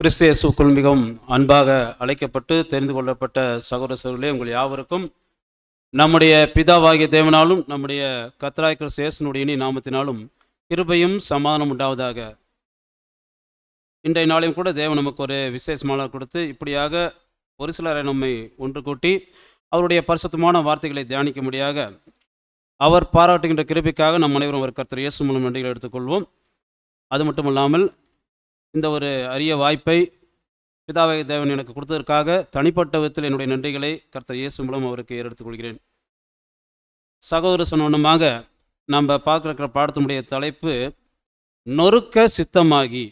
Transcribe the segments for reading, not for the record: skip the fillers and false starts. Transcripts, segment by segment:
கிறிஸ்து இயேசுவுக்குள் மிகவும் அன்பாக அழைக்கப்பட்டு தெரிந்து கொள்ளப்பட்ட சகோதர சகோதரிகளே, உங்கள் யாவருக்கும் நம்முடைய பிதாவாகிய தேவனாலும் நம்முடைய கர்த்தராகிய கிறிஸ்து இயேசுவினுடைய இனி நாமத்தினாலும் கிருபையும் சமாதானம் உண்டாவதாக. இன்றைய நாளையும் கூட தேவன் நமக்கு ஒரு விசேஷமான கொடுத்து இப்படியாக ஒரு சிலரை நம்மை ஒன்று கூட்டி அவருடைய பரிசுத்தமான வார்த்தைகளை தியானிக்கும்படியாக அவர் பாராட்டுகின்ற கிருபைக்காக நம் அனைவரும் ஒரு கர்த்தர் இயேசு மூலம் நன்றிகளை எடுத்துக்கொள்வோம். அது மட்டும் இல்லாமல் இந்த ஒரு அரிய வாய்ப்பை பிதாவாகிய தேவன் எனக்கு கொடுத்ததற்காக தனிப்பட்ட விதத்தில் என்னுடைய நன்றிகளை கர்த்தர் இயேசு மூலம் அவருக்கு ஏறெடுத்துக் கொள்கிறேன். சகோதர சொன்னமாக நம்ம பார்க்குற பாடத்தினுடைய தலைப்பு நொறுக்க சித்தமாகி.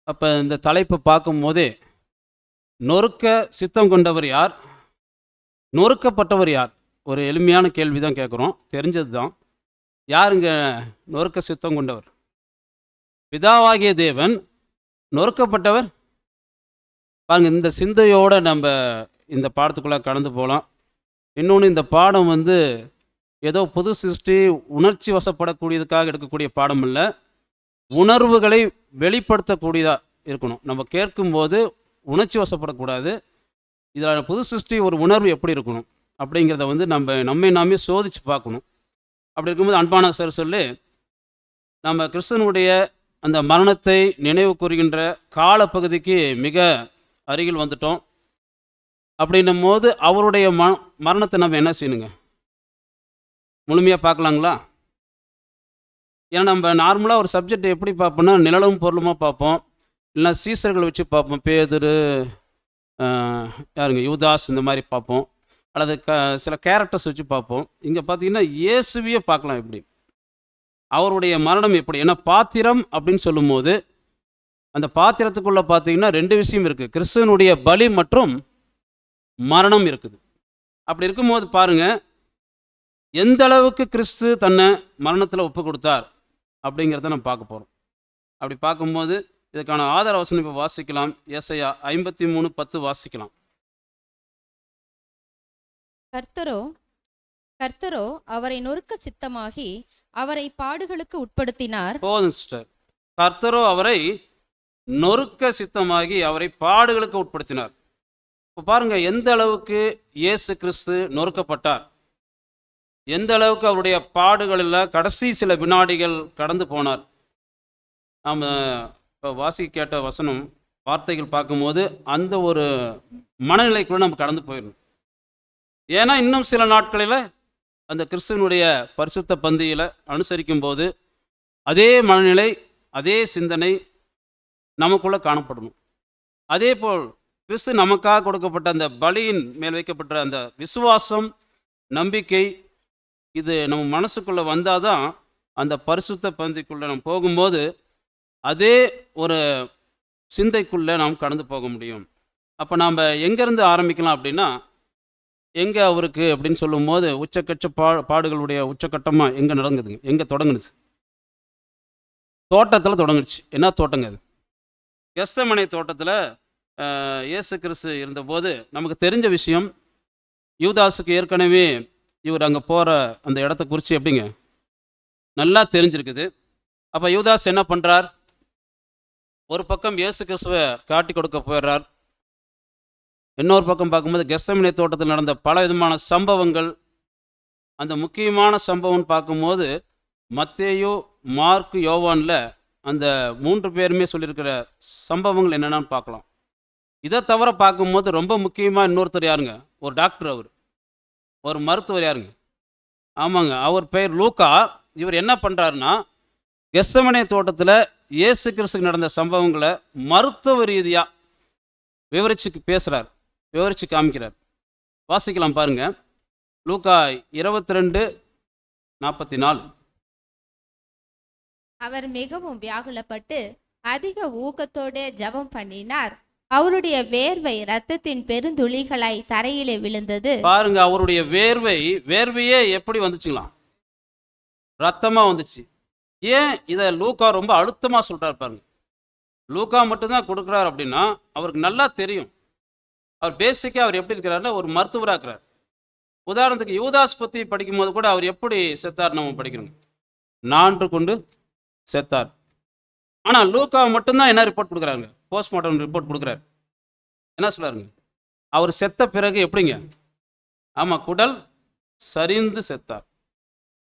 அப்போ இந்த தலைப்பை பார்க்கும் போதே நொறுக்க சித்தம் கொண்டவர் யார், நொறுக்கப்பட்டவர் யார்? ஒரு எளிமையான கேள்வி தான் கேட்குறோம், தெரிஞ்சது தான். யாருங்க நொறுக்க சித்தம் கொண்டவர்? பிதாவாகிய தேவன். நொறுக்கப்பட்டவர் பாருங்க. இந்த சிந்தையோடு நம்ம இந்த பாடத்துக்குள்ளே கடந்து போகலாம். இன்னொன்று, இந்த பாடம் ஏதோ புது சிருஷ்டி உணர்ச்சி வசப்படக்கூடியதுக்காக எடுக்கக்கூடிய பாடம் இல்லை, உணர்வுகளை வெளிப்படுத்தக்கூடியதாக இருக்கணும். நம்ம கேட்கும்போது உணர்ச்சி வசப்படக்கூடாது. இதில் புது சிருஷ்டி ஒரு உணர்வு எப்படி இருக்கணும் அப்படிங்கிறத நம்மை நாமே சோதித்து பார்க்கணும். அப்படி இருக்கும்போது அன்பான சார் சொல்லி நம்ம கிறிஸ்தனுடைய அந்த மரணத்தை நினைவு கூறுகின்ற காலப்பகுதிக்கு மிக அருகில் வந்துட்டோம். அப்படின்னும் போது அவருடைய மரணத்தை நம்ம என்ன செய்யணுங்க, முழுமையாக பார்க்கலாங்களா? ஏன்னா நம்ம நார்மலாக ஒரு சப்ஜெக்ட் எப்படி பார்ப்போம்னா நிழலும் பொருளுமா பார்ப்போம், இல்லைனா சீசர்கள் வச்சு பார்ப்போம், பேதுரு, யாருங்க, யூதாஸ், இந்த மாதிரி பார்ப்போம், அல்லது சில கேரக்டர்ஸ் வச்சு பார்ப்போம். இங்கே பார்த்தீங்கன்னா இயேசுவையே பார்க்கலாம். எப்படி அவருடைய மரணம் எப்படி, ஏன்னா பாத்திரம் அப்படின்னு சொல்லும்போது அந்த பாத்திரத்துக்குள்ளே பார்த்தீங்கன்னா ரெண்டு விஷயம் இருக்குது, கிறிஸ்துவனுடைய பலி மற்றும் மரணம் இருக்குது. அப்படி இருக்கும்போது பாருங்கள், எந்த அளவுக்கு கிறிஸ்து தன்னை மரணத்தில் ஒப்பு கொடுத்தார் அப்படிங்கிறத நம்ம பார்க்க போகிறோம். அப்படி பார்க்கும்போது இதுக்கான ஆதார வசனம் இப்போ வாசிக்கலாம். ஏசாயா 53:10 வாசிக்கலாம். கர்த்தரோ அவரை நொறுக்க சித்தமாகி அவரை பாடுகளுக்கு உட்படுத்தினார். போதும் சிஸ்டர். கர்த்தரோ அவரை நொறுக்க சித்தமாகி அவரை பாடுகளுக்கு உட்படுத்தினார். இப்போ பாருங்க, எந்த அளவுக்கு இயேசு கிறிஸ்து நொறுக்கப்பட்டார், எந்த அளவுக்கு அவருடைய பாடுகளில் கடைசி சில வினாடிகள் கடந்து போனார். நாம் இப்போ வாசி கேட்ட வசனம் வார்த்தைகள் பார்க்கும்போது அந்த ஒரு மனநிலைக்குள்ள நம்ம கடந்து போயிடணும். ஏன்னா இன்னும் சில நாட்களில் அந்த கிறிஸ்துவனுடைய பரிசுத்த பந்தியில் அனுசரிக்கும் போது அதே மனநிலை, அதே சிந்தனை நமக்குள்ளே காணப்படணும். அதே போல் கிறிஸ்து நமக்காக கொடுக்கப்பட்ட அந்த பலியின் மேல் வைக்கப்பட்ட அந்த விசுவாசம், நம்பிக்கை, இது நம்ம மனசுக்குள்ளே வந்தால் தான் அந்த பரிசுத்த பந்திக்குள்ளே நம்ம போகும்போது அதே ஒரு சிந்தைக்குள்ளே நாம் கடந்து போக முடியும். அப்போ நாம் எங்கேருந்து ஆரம்பிக்கலாம் அப்படின்னா, எங்கே அவருக்கு அப்படின்னு சொல்லும்போது உச்சக்கட்ச பாடுகளுடைய உச்சக்கட்டமாக எங்கே நடங்குதுங்க, எங்கே தொடங்குனுச்சு? தோட்டத்தில் தொடங்குச்சு. என்ன தோட்டங்க அது? கெத்செமனே தோட்டத்தில் இயேசு கிறிஸ்து இருந்தபோது நமக்கு தெரிஞ்ச விஷயம், யூதாஸுக்கு ஏற்கனவே இவர் அங்கே போகிற அந்த இடத்த குறித்து எப்படிங்க நல்லா தெரிஞ்சிருக்குது. அப்போ யூதாஸ் என்ன பண்ணுறார்? ஒரு பக்கம் இயேசு கிறிஸ்துவை காட்டி கொடுக்க போயிடுறார். இன்னொரு பக்கம் பார்க்கும்போது கெத்செமனே தோட்டத்தில் நடந்த பல விதமான சம்பவங்கள், அந்த முக்கியமான சம்பவம் பார்க்கும்போது மத்தேயு, மார்க்கு, யோவானில் அந்த 3 பேருமே சொல்லியிருக்கிற சம்பவங்கள் என்னென்னு பார்க்கலாம். இதை தவிர பார்க்கும்போது ரொம்ப முக்கியமாக இன்னொருத்தர் யாருங்க, ஒரு டாக்டர், அவர் ஒரு மருத்துவர். யாருங்க? ஆமாங்க, அவர் பெயர் லூக்கா. இவர் என்ன பண்ணுறாருன்னா, கெத்செமனே தோட்டத்தில் இயேசு கிறிஸ்துக்கு நடந்த சம்பவங்களை மருத்துவ ரீதியாக விவரிச்சு பேசுகிறார், விவரித்து காமிக்கிறார். வாசிக்கலாம் பாருங்க, லூக்கா 22:44. அவர் மிகவும் வியாகுலப்பட்டு அதிக ஊக்கத்தோடு ஜெபம் பண்ணினார். அவருடைய வேர்வை இரத்தத்தின் பெருந்துளிகளாய் தரையிலே விழுந்தது. பாருங்க, அவருடைய வேர்வையே எப்படி வந்துச்சுங்களாம்? ரத்தமா வந்துச்சு. ஏன் இதை லூக்கா ரொம்ப அழுத்தமாக சொல்றாரு பாருங்க. லூக்கா மட்டும்தான் கொடுக்குறாரு அப்படின்னா அவருக்கு நல்லா தெரியும். அவர் பேசிக்காக அவர் எப்படி இருக்கிறாருன்னா ஒரு மருத்துவராக இருக்கிறார். உதாரணத்துக்கு யூதாஸ் பற்றி படிக்கும்போது கூட அவர் எப்படி செத்தார் நம்ம படிக்கிறோங்க, 4 கொண்டு செத்தார். ஆனால் லூக்கா மட்டும்தான் என்ன ரிப்போர்ட் கொடுக்குறாங்க? போஸ்ட்மார்ட்டம் ரிப்போர்ட் கொடுக்குறாரு. என்ன சொல்றாருங்க? அவர் செத்த பிறகு எப்படிங்க? ஆமாம், குடல் சரிந்து செத்தார்.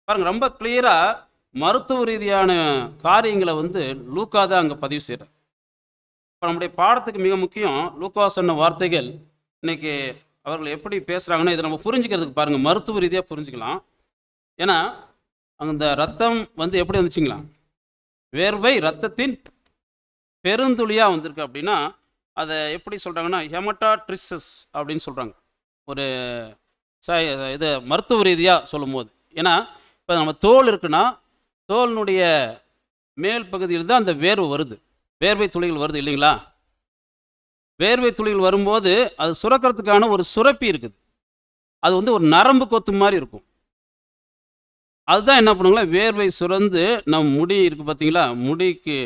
பாருங்க, ரொம்ப கிளியரா மருத்துவ ரீதியான காரியங்களை லூக்கா தான் அங்கே பதிவு செய்கிறார். இப்போ நம்முடைய பாடத்துக்கு மிக முக்கியம் லூக்கா சொன்ன வார்த்தைகள். இன்னைக்கு அவர்கள் எப்படி பேசுகிறாங்கன்னா இதை நம்ம புரிஞ்சுக்கிறதுக்கு பாருங்கள், மருத்துவ ரீதியாக புரிஞ்சுக்கலாம். ஏன்னா அந்த ரத்தம் எப்படி வந்துச்சுங்களா? வேர்வை ரத்தத்தின் பெருந்துளியாக வந்திருக்கு அப்படின்னா அதை எப்படி சொல்கிறாங்கன்னா ஹெமட்டாட்ரிசஸ் அப்படின்னு சொல்கிறாங்க. ஒரு இது மருத்துவ ரீதியாக சொல்லும் போது. ஏன்னா இப்போ நம்ம தோல் இருக்குன்னா தோலினுடைய மேல் பகுதியில் தான் அந்த வேர்வை வருது, வேர்வை துளிகள் வருது இல்லைங்களா? வேர்வை துளிகள் வரும்போது அது சுரக்கிறதுக்கான ஒரு சுரப்பி இருக்குது. அது ஒரு நரம்பு கொத்து மாதிரி இருக்கும். அதுதான் என்ன பண்ணுங்களா, வேர்வை சுரந்து நம்ம முடி இருக்குது பார்த்தீங்களா, முடிக்கு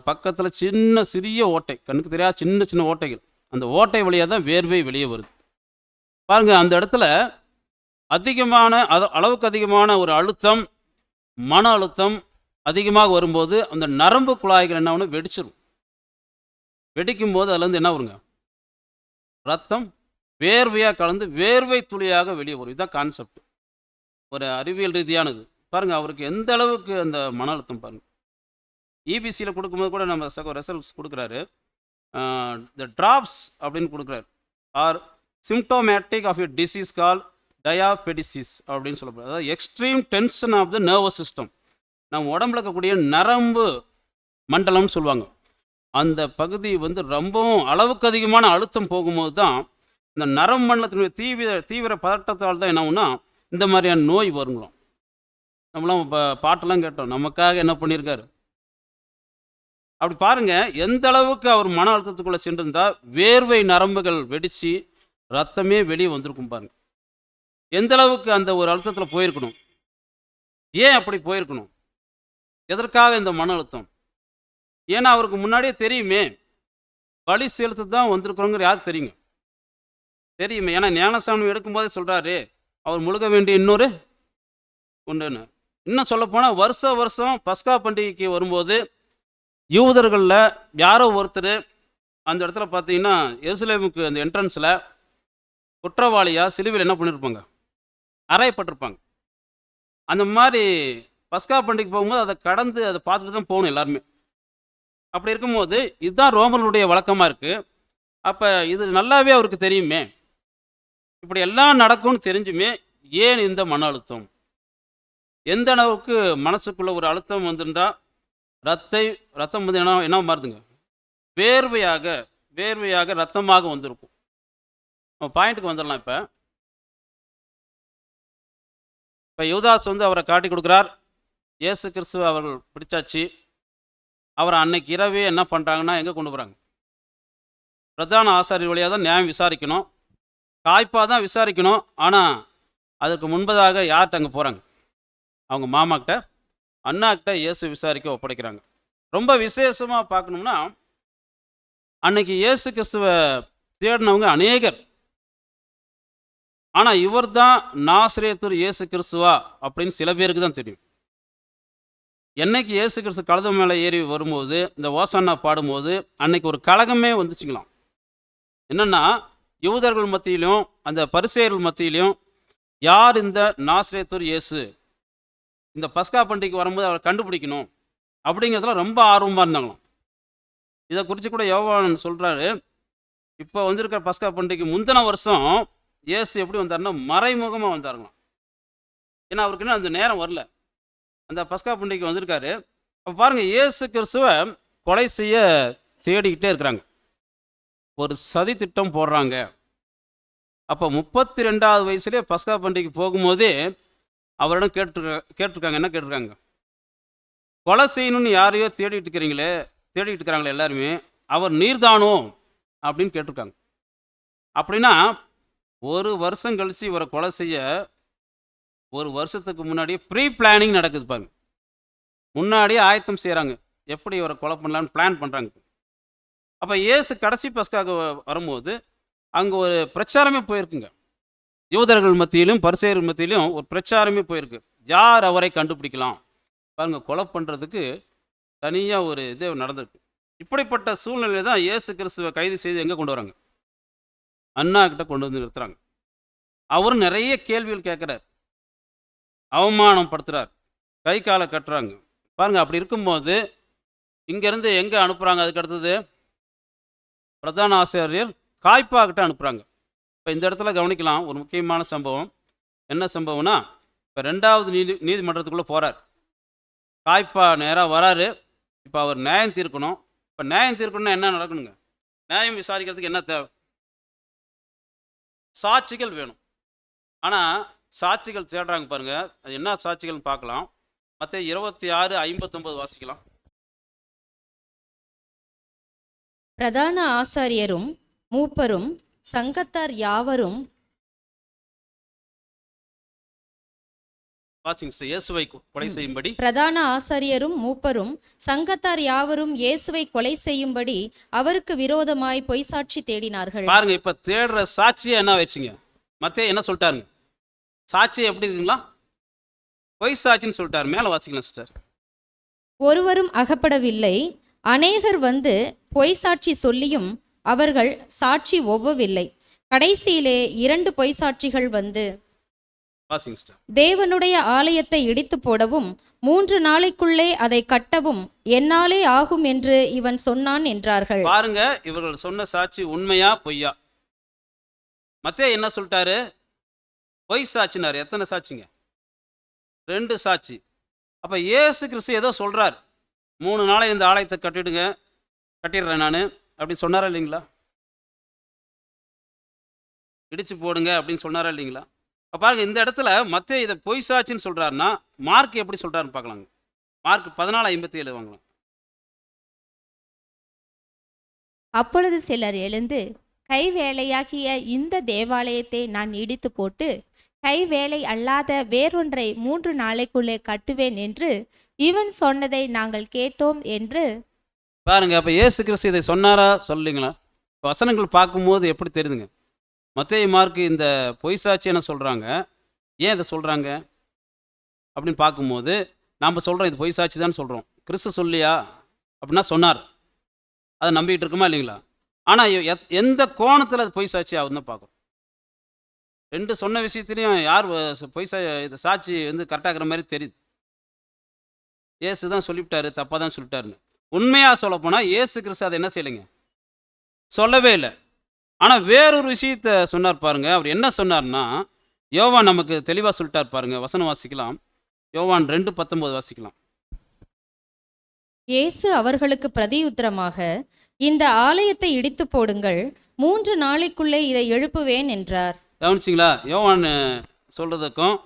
பக்கத்தில் சின்ன சிறிய ஓட்டை, கண்ணுக்கு தெரியாத சின்ன சின்ன ஓட்டைகள், அந்த ஓட்டை வழியாக தான் வேர்வை வெளியே வருது. பாருங்கள், அந்த இடத்துல அதிகமான அளவுக்கு அதிகமான ஒரு அழுத்தம், மன அழுத்தம் அதிகமாக வரும்போது அந்த நரம்பு குழாய்கள் என்ன ஒன்று வெடிச்சிடும். வெடிக்கும் போது அதுலேருந்து என்ன வருங்க, ரத்தம் வேர்வையாக கலந்து வேர்வை துளியாக வெளியே வரும். இதுதான் கான்செப்ட், ஒரு அறிவியல் ரீதியானது. பாருங்கள், அவருக்கு எந்த அளவுக்கு அந்த மன அழுத்தம் பாருங்கள். இபிசியில் கொடுக்கும்போது கூட நம்ம ரிசல்ட்ஸ் கொடுக்குறாரு. த ட்ராப்ஸ் அப்படின்னு கொடுக்குறாரு. Are symptomatic of a disease called diabetes அப்படின்னு சொல்லப்படுது. அதாவது extreme tension of the nervous system. நம்ம உடம்புல இருக்கக்கூடிய நரம்பு மண்டலம்னு சொல்லுவாங்க. அந்த பகுதி ரொம்பவும் அளவுக்கு அதிகமான அழுத்தம் போகும்போது தான் இந்த நரம்பு மண்டலத்தினுடைய தீவிர பதட்டத்தால் தான் என்ன ஆகும்னா இந்த மாதிரியான நோய் வருங்களாம். நம்மளாம் இப்போ பாட்டெல்லாம் கேட்டோம், நமக்காக என்ன பண்ணியிருக்காரு. அப்படி பாருங்க, எந்த அளவுக்கு அவர் மன அழுத்தத்துக்குள்ளே சென்றிருந்தா வேர்வை நரம்புகள் வெடித்து ரத்தமே வெளியே வந்திருக்கும் பாருங்க. எந்த அளவுக்கு அந்த ஒரு அழுத்தத்தில் போயிருக்கணும். ஏன் அப்படி போயிருக்கணும்? எதற்காக இந்த மன அழுத்தம்? ஏன்னா அவருக்கு முன்னாடியே தெரியுமே, பலி செலுத்து தான் வந்திருக்கிறோங்கிற யாருக்கு தெரியுங்க? தெரியுமே. ஏன்னா ஞானசாமி எடுக்கும்போதே சொல்கிறாரு, அவர் முழுக வேண்டிய இன்னொரு ஒன்றுன்னு. இன்னும் சொல்லப்போனால் வருஷம் பஸ்கா பண்டிகைக்கு வரும்போது யூதர்களில் யாரோ ஒருத்தர் அந்த இடத்துல பார்த்தீங்கன்னா எருசலேமுக்கு அந்த என்ட்ரன்ஸில் குற்றவாளியாக சிலுவையில் என்ன பண்ணியிருப்பாங்க, அறையப்பட்டிருப்பாங்க. அந்த மாதிரி பஸ்கா பண்டிகை போகும்போது அதை கடந்து அதை பார்த்துட்டு தான் போகணும் எல்லாருமே. அப்படி இருக்கும்போது இதுதான் ரோமர்களுடைய வழக்கமாக இருக்குது. அப்போ இது நல்லாவே அவருக்கு தெரியுமே, இப்படி எல்லாம் நடக்கும்னு தெரிஞ்சுமே ஏன் இந்த மன அழுத்தம்? எந்த அளவுக்கு மனசுக்குள்ளே ஒரு அழுத்தம் வந்திருந்தா ரத்தம் என்ன மாறுதுங்க, வேர்வையாக ரத்தமாக வந்திருக்கும். பாயிண்ட்டுக்கு வந்துடலாம். இப்போ யூதாஸ் அவரை காட்டி கொடுக்குறார். இயேசு கிறிஸ்துவ அவர்கள் பிடிச்சாச்சு. அவரை அன்னைக்கு இரவே என்ன பண்ணுறாங்கன்னா எங்கே கொண்டு போகிறாங்க, பிரதான ஆசாரியர் வழியாக தான் நியாயம் விசாரிக்கணும், காய்ப்பாக தான் விசாரிக்கணும். ஆனால் அதற்கு முன்பதாக யார்கிட்ட அங்கே போகிறாங்க, அவங்க மாமாக்கிட்ட அண்ணாக்கிட்ட இயேசு விசாரிக்க ஒப்படைக்கிறாங்க. ரொம்ப விசேஷமாக பார்க்கணும்னா அன்னைக்கு இயேசு கிறிஸ்துவ தேடினவங்க அநேகர். ஆனால் இவர் தான் நாசரேத்தூர் இயேசு கிறிஸ்துவா அப்படின்னு சில பேருக்கு தான் தெரியும். என்னைக்கு இயேசு கிறிஸ்து கழுதை மேலே ஏறி வரும்போது இந்த ஓசானா பாடும்போது அன்னைக்கு ஒரு கலகமே வந்துச்சுங்களாம். என்னென்னா யூதர்கள் மத்தியிலும் அந்த பரிசேயர்கள் மத்தியிலும் யார் இந்த நாசரேத்தூர் இயேசு, இந்த பஸ்கா பண்டிகைக்கு வரும்போது அவரை கண்டுபிடிக்கணும் அப்படிங்கிறதுல ரொம்ப ஆர்வமாக இருந்தாங்களாம். இதை குறித்து கூட யோவான் சொல்கிறாரு, இப்போ வந்திருக்கிற பஸ்கா பண்டிகைக்கு முந்தின வருஷம் இயேசு எப்படி வந்தாருன்னா மறைமுகமாக வந்தாருங்களாம். ஏன்னா அவருக்கு இன்னும் அந்த நேரம் வரல, அந்த பஸ்கா பண்டிகைக்கு வந்திருக்காரு. அப்போ பாருங்கள், இயேசு கிறிஸ்துவ கொலை செய்ய தேடிக்கிட்டே இருக்கிறாங்க, ஒரு சதி திட்டம் போடுறாங்க. அப்போ 32வது வயசுலேயே பஸ்கா பண்டிகைக்கு போகும்போதே அவரிடம் கேட்டிருக்காங்க. என்ன கேட்டிருக்காங்க, கொலை செய்யணும்னு யாரையோ தேடிட்டு இருக்கிறாங்களே எல்லாருமே, அவர் நீர்தானோ அப்படின்னு கேட்டிருக்காங்க. அப்படின்னா ஒரு வருஷம் கழித்து இவரை கொலை செய்ய ஒரு வருஷத்துக்கு முன்னாடியே ப்ரீ பிளானிங் நடக்குது பாருங்க. முன்னாடியே ஆயத்தம் செய்கிறாங்க, எப்படி இவரை கொலை பண்ணலான்னு பிளான் பண்ணுறாங்க. அப்போ இயேசு கடைசி பஸ்காக வரும்போது அங்கே ஒரு பிரச்சாரமே போயிருக்குங்க. யூதர்கள் மத்தியிலும் பரிசேயர்கள் மத்தியிலும் ஒரு பிரச்சாரமே போயிருக்கு, யார் அவரை கண்டுபிடிக்கலாம். பாருங்க, கொலை பண்ணுறதுக்கு தனியாக ஒரு இது நடந்திருக்கு. இப்படிப்பட்ட சூழ்நிலை தான் இயேசு கிறிஸ்துவை கைது செய்து எங்கே கொண்டு வராங்க? அண்ணா கிட்ட கொண்டு வந்து நிறுத்துறாங்க. அவரும் நிறைய கேள்விகள் கேட்குறார், அவமானப்படுத்துறார், கை காலை கட்டுறாங்க. பாருங்க, அப்படி இருக்கும்போது இங்கேருந்து எங்கே அனுப்புகிறாங்க? அதுக்கு அடுத்தது பிரதான ஆசிரியர் காய்பா கிட்ட அனுப்புகிறாங்க. இப்போ இந்த இடத்துல கவனிக்கலாம் ஒரு முக்கியமான சம்பவம். என்ன சம்பவம்னா, இப்போ 2வது நீதிமன்றத்துக்குள்ளே போகிறார். காய்பா நேராக வராரு. இப்போ அவர் நியாயம் தீர்க்கணும். இப்போ நியாயம் தீர்க்கணும்னா என்ன நடக்கணுங்க? நியாயம் விசாரிக்கிறதுக்கு என்ன தேவை? சாட்சிகள் வேணும். ஆனால் சாட்சிகள் தேடுறாங்க பாருங்க. அது என்ன சாட்சிகள்னு பார்க்கலாம். மத்தேயு 26:59 வாசிக்கலாம். பிரதான ஆசாரியரும் மூப்பரும் சங்கத்தார் யாவரும் வாசிங்க sister. இயேசுவை கொலை செய்யும்படி பிரதான ஆசாரியரும் மூப்பரும் சங்கத்தார் யாவரும் இயேசுவை கொலை செய்யும்படி அவருக்கு விரோதமாய் பொய் சாட்சி தேடினார்கள். பாருங்க, இப்ப தேடுற சாட்சியை என்ன வச்சுங்க? மத்தேயு என்ன சொல்லிட்டாருங்க? சாட்சி எப்படி இருக்குங்களா? பொய் சாட்சின்னு சொல்லிட்டாரு. மேல வாசிக்கலாம் சிஸ்டர். ஒருவரும் அகப்படவில்லை. அநேகர் வந்து பொய் சாட்சி சொல்லியும் அவர்கள் சாட்சி ஒவ்வவில்லை. கடைசியிலே 2 பொய் சாட்சிகள் வந்து வாசிங்க சிஸ்டர். தேவனுடைய ஆலயத்தை இடித்து போடவும் 3 நாளைக்குள்ளே அதை கட்டவும் என்னாலே ஆகும் என்று இவன் சொன்னான் என்றார்கள். பாருங்க, இவர்கள் சொன்ன சாட்சி உண்மையா பொய்யா? மத்தேயு என்ன சொல்லிட்டாரு? பொய் சாட்சினாரு. எத்தனை சாட்சிங்க? 2 சாட்சி. அப்ப இயேசு கிறிஸ்து ஏதோ சொல்றாரு, 3 நாளை இந்த ஆலயத்தை கட்டிடுறேன் நான் அப்படின்னு சொன்னாரா இல்லைங்களா? இடிச்சு போடுங்க அப்படின்னு சொன்னாரா இல்லைங்களா? பாருங்க, இந்த இடத்துல மத்தேயு இதை பொய் சாட்சின்னு சொல்றாருன்னா மார்க் எப்படி சொல்றாருன்னு பார்க்கலாங்க. மார்க் 14:57 வாங்கலாம். அப்பொழுது சிலர் எழுந்து, கைவேலையாகிய இந்த தேவாலயத்தை நான் இடித்து போட்டு கைவேலை அல்லாத வேறொன்றை 3 நாளைக்குள்ளே கட்டுவேன் என்று இவன் சொன்னதை நாங்கள் கேட்டோம் என்று. பாருங்க, அப்ப இயேசு கிறிஸ்து இதை சொன்னாரா சொல்லலைங்களா? வசனங்கள் பார்க்கும்போது எப்படி தெரியுதுங்க? மத்தேயு மார்க்கு இந்த பொய் சாட்சி என்ன சொல்றாங்க, ஏன் இதை சொல்றாங்க அப்படின்னு பார்க்கும்போது நாம் சொல்றோம் இது பொய் சாட்சி தான் சொல்றோம். கிறிஸ்து சொல்லியா அப்படின்னா சொன்னார், அதை நம்பிக்கிட்டு இருக்குமா இல்லைங்களா? ஆனால் எந்த கோணத்தில் அது பொய் சாட்சி ஆகுதுன்னு தான் பார்க்குறோம். 2 சொன்ன விஷயத்துலையும் யார் பொய் இது சாட்சி வந்து கரெக்டாகிற மாதிரி தெரியுது. இயேசு தான் சொல்லிவிட்டாரு, தப்பாக தான் சொல்லிட்டாருன்னு. உண்மையாக சொல்ல போனால் இயேசு கிறிஸ்து அதை என்ன செய்யலைங்க, சொல்லவே இல்லை. ஆனால் வேறொரு விஷயத்த சொன்னார் பாருங்க. அவர் என்ன சொன்னார்னா, யோவான் நமக்கு தெளிவாக சொல்லிட்டார் பாருங்க. வசனம் வாசிக்கலாம். யோவான் 2:19 வாசிக்கலாம். இயேசு அவர்களுக்கு பிரதியுத்தரமாக, இந்த ஆலயத்தை இடித்து போடுங்கள், 3 நாளைக்குள்ளே இதை எழுப்புவேன் என்றார். கவனிச்சிங்களா? யோவான் சொல்றதுக்கும்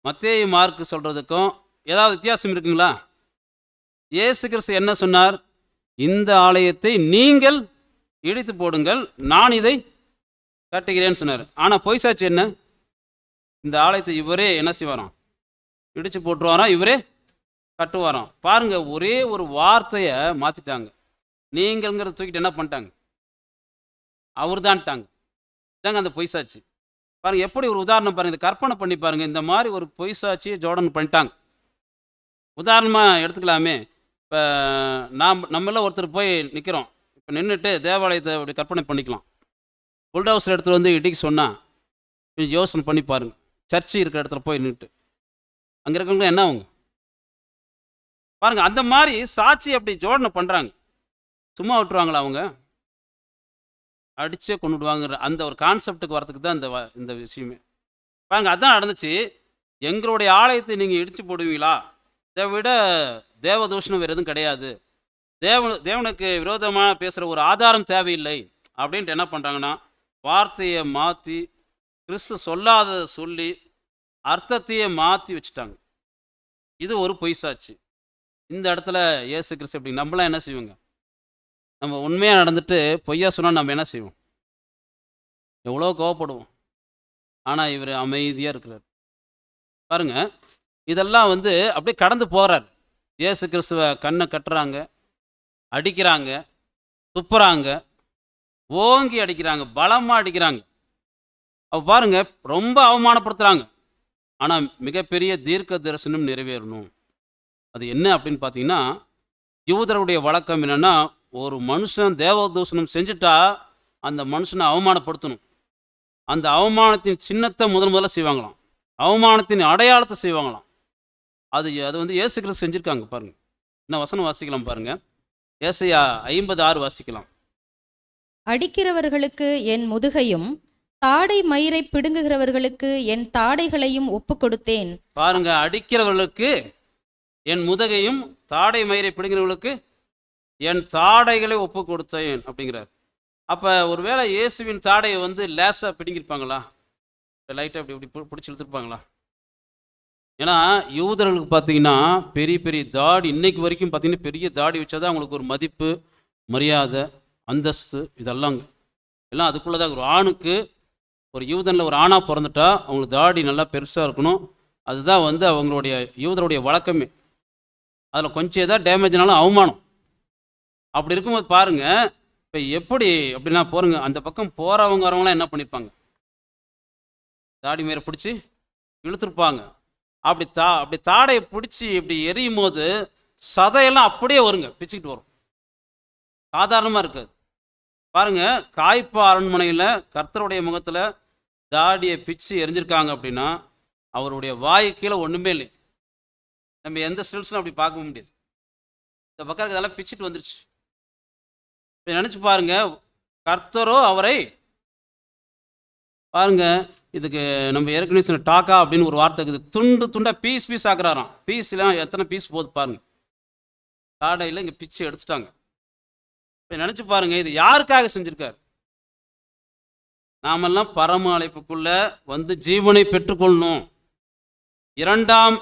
மத்தேயு மார்க்கு சொல்றதுக்கும் ஏதாவது வித்தியாசம் இருக்குங்களா? இயேசு கிறிஸ்து என்ன சொன்னார்? இந்த ஆலயத்தை நீங்கள் இடித்து போடுங்கள், நான் இதை கட்டுகிறேன்னு சொன்னார். ஆனால் பொய் சாட்சி என்ன? இந்த ஆலயத்தை இவரே என்ன செய்வாராம்? இடிச்சு போட்டுருவாராம், இவரே கட்டுவாராம். பாருங்க, ஒரே ஒரு வார்த்தையை மாத்திட்டாங்க. நீங்கள்ங்கிறத தூக்கிட்டு என்ன பண்ணிட்டாங்க? அவர் தான்ட்டாங்க. இதாங்க அந்த பொய் சாட்சி. பாருங்க, எப்படி ஒரு உதாரணம் பாருங்க. இதை கற்பனை பண்ணி பாருங்க. இந்த மாதிரி ஒரு பொய் சாட்சியை ஜோடன் பண்ணிட்டாங்க. உதாரணமாக எடுத்துக்கலாமே. இப்போ நம்மள ஒருத்தர் போய் நிற்கிறோம். இப்போ நின்றுட்டு தேவாலயத்தை அப்படி கற்பனை பண்ணிக்கலாம். புல்டவுசர் இடத்துல வந்து இடிக்க சொன்னால் கொஞ்சம் யோசனை பண்ணி பாருங்க. சர்ச்சு இருக்கிற இடத்துல போய் நின்றுட்டு அங்கே இருக்கவங்க என்ன ஆகுங்க பாருங்க. அந்த மாதிரி சாட்சி அப்படி ஜோடனை பண்ணுறாங்க. சும்மா விட்டுருவாங்களா? அவங்க அடிச்சே கொண்டுடுவாங்கிற அந்த ஒரு கான்செப்டுக்கு வரதுக்கு தான் இந்த விஷயமே. பாருங்க, அதான் நடந்துச்சு. எங்களுடைய ஆலயத்தை நீங்கள் இடித்து போடுவீங்களா? இதை விட தேவதூஷணம் வேறு எதுவும் கிடையாது. தேவனுக்கு விரோதமான பேசுகிற ஒரு ஆதாரம் தேவையில்லை அப்படின்ட்டு என்ன பண்ணுறாங்கன்னா, வார்த்தையை மாற்றி கிறிஸ்து சொல்லாததை சொல்லி அர்த்தத்தையே மாற்றி வச்சுட்டாங்க. இது ஒரு பொய் சாட்சி. இந்த இடத்துல இயேசு கிறிஸ்து எப்படி நம்மளாம் என்ன செய்வோங்க? நம்ம உண்மையாக நடந்துட்டு பொய்யா சொன்னால் நம்ம என்ன செய்வோம்? எவ்வளோ கோவப்படுவோம். ஆனால் இவர் அமைதியாக இருக்கிறார். பாருங்க, இதெல்லாம் வந்து அப்படியே கடந்து போகிறார். இயேசு கிறிஸ்துவை கண்ணை கட்டுறாங்க, அடிக்கிறாங்க, துப்புறாங்க, ஓங்கி அடிக்கிறாங்க, பலமாக அடிக்கிறாங்க. அப்போ பாருங்க, ரொம்ப அவமானப்படுத்துகிறாங்க. ஆனால் மிகப்பெரிய தீர்க்க தரிசனம் நிறைவேறணும். அது என்ன அப்படின்னு பார்த்தீங்கன்னா, யூதருடைய வழக்கம் என்னென்னா, ஒரு மனுஷன் தேவதூஷணம் செஞ்சுட்டா அந்த மனுஷனை அவமானப்படுத்தணும். அந்த அவமானத்தின் சின்னத்தை முதல்ல செய்வாங்களாம், அவமானத்தின் அடையாளத்தை செய்வாங்களாம். அது வந்து இயேசு கிறிஸ்து செஞ்சுருக்காங்க பாருங்கள். இன்னும் வசனம் வாசிக்கலாம் பாருங்கள், ஏசாயா 50:6 வாசிக்கலாம். அடிக்கிறவர்களுக்கு என் முதுகையும் தாடை மயிரை பிடுங்குகிறவர்களுக்கு என் தாடைகளையும் ஒப்பு கொடுத்தேன். பாருங்க, அடிக்கிறவர்களுக்கு என் முதுகையும் தாடை மயிரை பிடுங்கிறவர்களுக்கு என் தாடைகளை ஒப்பு கொடுத்தேன் அப்படிங்கிறார். அப்போ ஒருவேளை இயேசுவின் தாடையை வந்து லேசாக பிடுங்கிருப்பாங்களா, லைட்டாக இப்படி இப்படி பிடிச்சி இழுத்துருப்பாங்களா? ஏன்னா யூதர்களுக்கு பார்த்தீங்கன்னா பெரிய பெரிய தாடி, இன்னைக்கு வரைக்கும் பார்த்தீங்கன்னா பெரிய தாடி வச்சாதான் அவங்களுக்கு ஒரு மதிப்பு, மரியாதை, அந்தஸ்து இதெல்லாங்க. எல்லாம் அதுக்குள்ளே தான். ஒரு ஆணுக்கு, ஒரு யூதனில் ஒரு ஆணாக பிறந்துட்டா அவங்களுக்கு தாடி நல்லா பெருசாக இருக்கணும். அதுதான் வந்து அவங்களுடைய யூதருடைய வழக்கமே. அதில் கொஞ்சம் ஏதாவது டேமேஜ்னாலும் அவமானம். அப்படி இருக்கும்போது பாருங்கள், இப்போ எப்படி அப்படின்னா போகிறங்க, அந்த பக்கம் போகிறவங்க வரவங்களாம் என்ன பண்ணியிருப்பாங்க, தாடி மேலே பிடிச்சி இழுத்துருப்பாங்க. அப்படி தாடையை பிடிச்சி இப்படி எரியும் போது சதையெல்லாம் அப்படியே வருங்க, பிச்சுக்கிட்டு வரும். சாதாரணமாக இருக்காது. பாருங்கள், காய்ப்பா அரண்மனையில் கர்த்தருடைய முகத்தில் தாடியை பிச்சு எரிஞ்சிருக்காங்க அப்படின்னா அவருடைய வாய் கீழே ஒன்றுமே இல்லை. நம்ம எந்த ஸ்டில்ஸும் அப்படி பார்க்க முடியாது. இந்த பக்கம் இதெல்லாம் பிச்சுட்டு வந்துருச்சு. இப்போ நினச்சி பாருங்க, கர்த்தரோ அவரை பாருங்க, இதுக்கு நம்ம ஏற்கனவே சொன்ன டாக்கா அப்படின்னு ஒரு வார்த்தை இருக்குது, துண்டு துண்டாக பீஸ் பீஸ் ஆக்குறாராம். பீஸ்லாம் எத்தனை பீஸ் போகுது பாருங்க, தாடையில் இங்கே பிச்சு எடுத்துட்டாங்க. இப்போ நினச்சி பாருங்க, இது யாருக்காக செஞ்சுருக்காரு? நாமெல்லாம் பரம அழைப்புக்குள்ள வந்து ஜீவனை பெற்றுக்கொள்ளணும், இரண்டாம்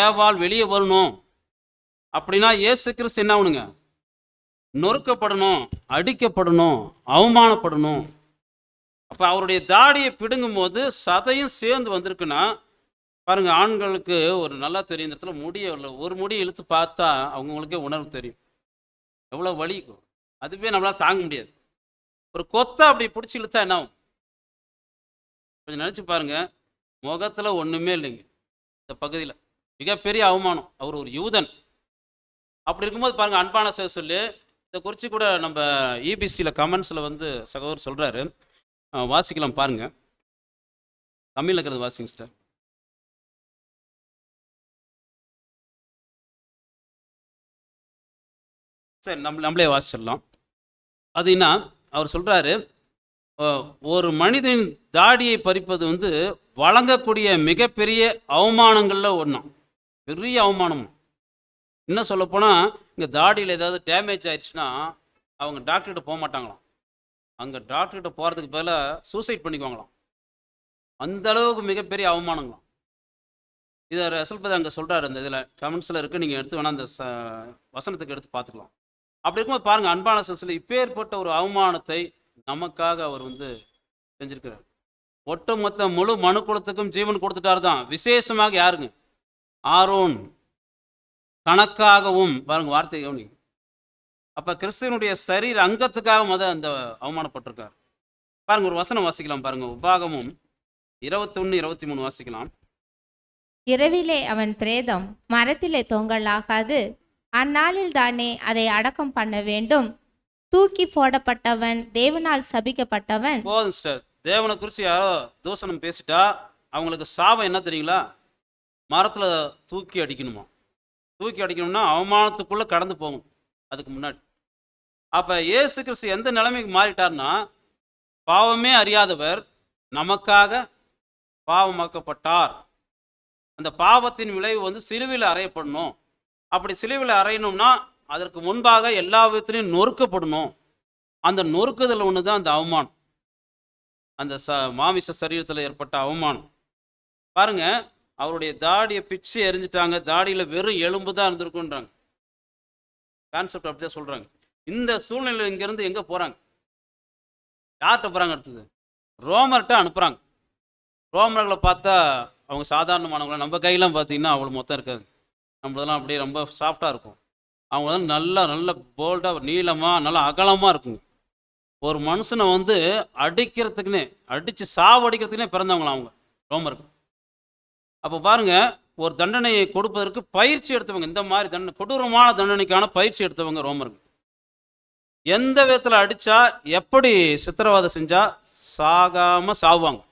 ஏவாள் வெளியே வரணும். அப்படின்னா இயேசு கிறிஸ்து என்ன ஆகணுங்க? நொறுக்கப்படணும், அடிக்கப்படணும், அவமானப்படணும். அப்போ அவருடைய தாடியை பிடுங்கும் போது சதையும் சேர்ந்து வந்திருக்குன்னா பாருங்க, ஆண்களுக்கு ஒரு நல்லா தெரியும், இந்த இடத்துல முடிய ஒரு முடியை இழுத்து பார்த்தா அவங்களுக்கே உணர்வு தெரியும் எவ்வளோ வலிக்கும். அதுவே நம்மளால் தாங்க முடியாது. ஒரு கொத்தை அப்படி பிடிச்சி இழுத்தா என்ன ஆகும்? கொஞ்சம் நினச்சி பாருங்க, முகத்தில் ஒன்றுமே இல்லைங்க. இந்த பகுதியில் மிகப்பெரிய அவமானம். அவர் ஒரு யூதன். அப்படி இருக்கும்போது பாருங்கள், அன்பான சொல்லி இதை குறித்து கூட நம்ம இபிசியில் கமெண்ட்ஸில் வந்து சகோதரர் சொல்கிறாரு, வாசிக்கலாம் பாருங்க. தமிழில் இருக்கிறது வாசிங்க சிஸ்டர். சரி, நம்மளே வாசிச்சிடலாம். அது என்ன அவர் சொல்கிறாரு, ஒரு மனிதனின் தாடியை பறிப்பது வந்து வழங்கக்கூடிய மிகப்பெரிய அவமானங்களில் ஒன்றும், பெரிய அவமானம். இன்னும் சொல்லப்போனால் இங்கே தாடியில் ஏதாவது டேமேஜ் ஆயிடுச்சுன்னா அவங்க டாக்டர்கிட்ட போக மாட்டாங்களாம். அங்கே டாக்டர்கிட்ட போகிறதுக்கு பதிலாக சூசைட் பண்ணிக்குவாங்களாம். அந்த அளவுக்கு மிகப்பெரிய அவமானங்களாம். இதை ரசல்பதி அங்கே சொல்கிறார், அந்த இதில் கமெண்ட்ஸில் இருக்குது, நீங்கள் எடுத்து வேணால் அந்த வசனத்துக்கு எடுத்து பார்த்துக்கலாம். அப்படி இருக்கும்போது பாருங்கள், அன்பான சிஸ்டர், இப்பேற்பட்ட ஒரு அவமானத்தை நமக்காக அவர் வந்து செஞ்சிருக்கிறார். ஒட்டுமொத்த முழு மனுக்குலத்துக்கும் ஜீவன் கொடுத்துட்டார் தான். விசேஷமாக யாருங்க? ஆரோன் கணக்காகவும் பாருங்க, வார்த்தை கவனிங்க. அப்போ கிறிஸ்துவனுடைய சரீர அங்கத்துக்காகவும் அதை அந்த அவமானப்பட்டிருக்கார். பாருங்க, ஒரு வசனம் வாசிக்கலாம் பாருங்க, உபாகமும் 21-23 வாசிக்கலாம். இரவிலே அவன் பிரேதம் மரத்திலே தொங்கலாகாது, அந்நாளில் தானே அதை அடக்கம் பண்ண வேண்டும். தூக்கி போடப்பட்டவன் தேவனால் சபிக்கப்பட்டவன். போதும் சிஸ்டர், தேவனை குறித்து யாரோ தூஷணம் பேசிட்டா அவங்களுக்கு சாபம் என்ன தெரியுங்களா? மரத்தில் தூக்கி அடிக்கணுமா? தூக்கி அடிக்கணும்னா அவமானத்துக்குள்ளே கடந்து போகும் அதுக்கு முன்னாடி. அப்போ இயேசு கிறிஸ்து எந்த நிலைமைக்கு மாறிட்டார்னா, பாவமே அறியாதவர் நமக்காக பாவமாக்கப்பட்டார். அந்த பாவத்தின் விளைவு வந்து சிலுவையில் அறையப்படணும். அப்படி சிலுவையில் அறையணும்னா அதற்கு முன்பாக எல்லா விதத்திலையும் நொறுக்கப்படணும். அந்த நொறுக்குதல் ஒன்று தான் அந்த அவமானம், அந்த மாமிச சரீரத்தில் ஏற்பட்ட அவமானம். பாருங்க, அவருடைய தாடியை பிச்சு எரிஞ்சிட்டாங்க, தாடியில் வெறும் எலும்பு தான் இருந்திருக்குன்றாங்க. கான்செப்ட் அப்படிதான் சொல்கிறாங்க. இந்த சூழ்நிலையில் இங்கேருந்து எங்கே போகிறாங்க? யார்கிட்ட போகிறாங்க? அடுத்தது ரோமர்கிட்ட அனுப்புகிறாங்க. ரோமர்களை பார்த்தா அவங்க சாதாரணமானவங்கள, நம்ம கையெல்லாம் பார்த்தீங்கன்னா அவ்வளோ மொத்தம் இருக்காது, நம்மளதெல்லாம் அப்படியே ரொம்ப சாஃப்டாக இருக்கும். அவங்க வந்து நல்ல போல்டாக நீளமாக நல்லா அகலமாக இருக்குங்க. ஒரு மனுஷனை வந்து அடிக்கிறதுக்குன்னே, அடித்து சாவடிக்கிறதுக்குன்னே பிறந்தவங்களாம் அவங்க ரோமருக்கு. அப்போ பாருங்க, ஒரு தண்டனையை கொடுப்பதற்கு பயிற்சி எடுத்தவங்க. இந்த மாதிரி கொடூரமான தண்டனைக்கான பயிற்சி எடுத்தவங்க ரோமர்கள். எந்த விதத்தில் அடித்தா, எப்படி சித்திரவதை செஞ்சால் சாகாமல் சாவாங்க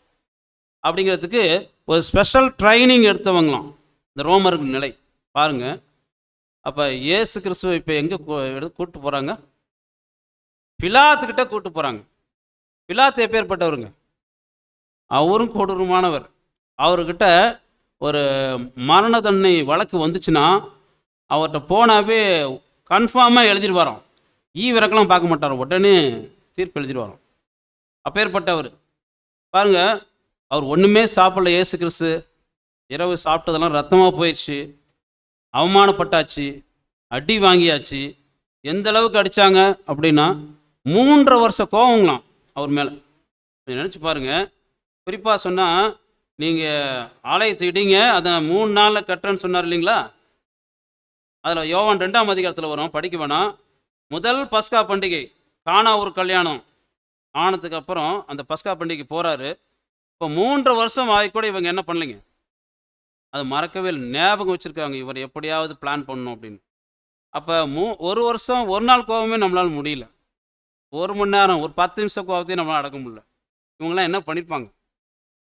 அப்படிங்கிறதுக்கு ஒரு ஸ்பெஷல் ட்ரைனிங் எடுத்தவங்களாம் இந்த ரோமர்கள் நிலை பாருங்கள். அப்போ இயேசு கிறிஸ்துவ இப்போ எங்கே கூப்பிட்டு போகிறாங்க? பிலாத்துக்கிட்ட கூப்பிட்டு போகிறாங்க. பிலாத்து எப்பேற்பட்டவருங்க? அவரும் கொடூரமானவர். அவர்கிட்ட ஒரு மரண தண்டனை வழக்கு வந்துச்சுன்னா அவர்கிட்ட போனாவே கன்ஃபார்மாக எழுதிட்டு வரோம். விறக்கெல்லாம் பார்க்க மாட்டார், உடனே தீர்ப்பு எழுதிட்டு வரோம். அப்பேற்பட்டவர் பாருங்க. அவர் ஒன்றுமே சாப்பிடல. இயேசு கிறிஸ்து இரவு சாப்பிட்டதெல்லாம் ரத்தமாக போயிடுச்சு, அவமானப்பட்டாச்சு, அடி வாங்கியாச்சு. எந்த அளவுக்கு அடித்தாங்க அப்படின்னா 3 வருஷ கோவங்களாம் அவர் மேலே. நினச்சி பாருங்கள். குறிப்பாக சொன்னால், நீங்கள் ஆலயத்தை இடிங்க, அதை 3 நாளில் கட்டுறேன்னு சொன்னார் இல்லைங்களா? அதில் யோவான் 2ஆம் அதிகாரத்தில் வரும், படிக்க வேணாம். முதல் பஸ்கா பண்டிகை, கானா ஒரு கல்யாணம் ஆனதுக்கு அப்புறம் அந்த பஸ்கா பண்டிகை போகிறாரு. இப்போ 3 வருஷம் ஆகி கூட இவங்க என்ன பண்ணலைங்க? அது மறக்கவே இல்லை, ஞாபகம் வச்சுருக்காங்க இவர் எப்படியாவது பிளான் பண்ணணும் அப்படின்னு. அப்போ 1 வருஷம் ஒரு நாள் கோபமே நம்மளால் முடியல. 1 மணி நேரம், ஒரு 10 நிமிஷம் கோபத்தையும் நம்மளால் அடக்க முடியல. இவங்களாம் என்ன பண்ணியிருப்பாங்க?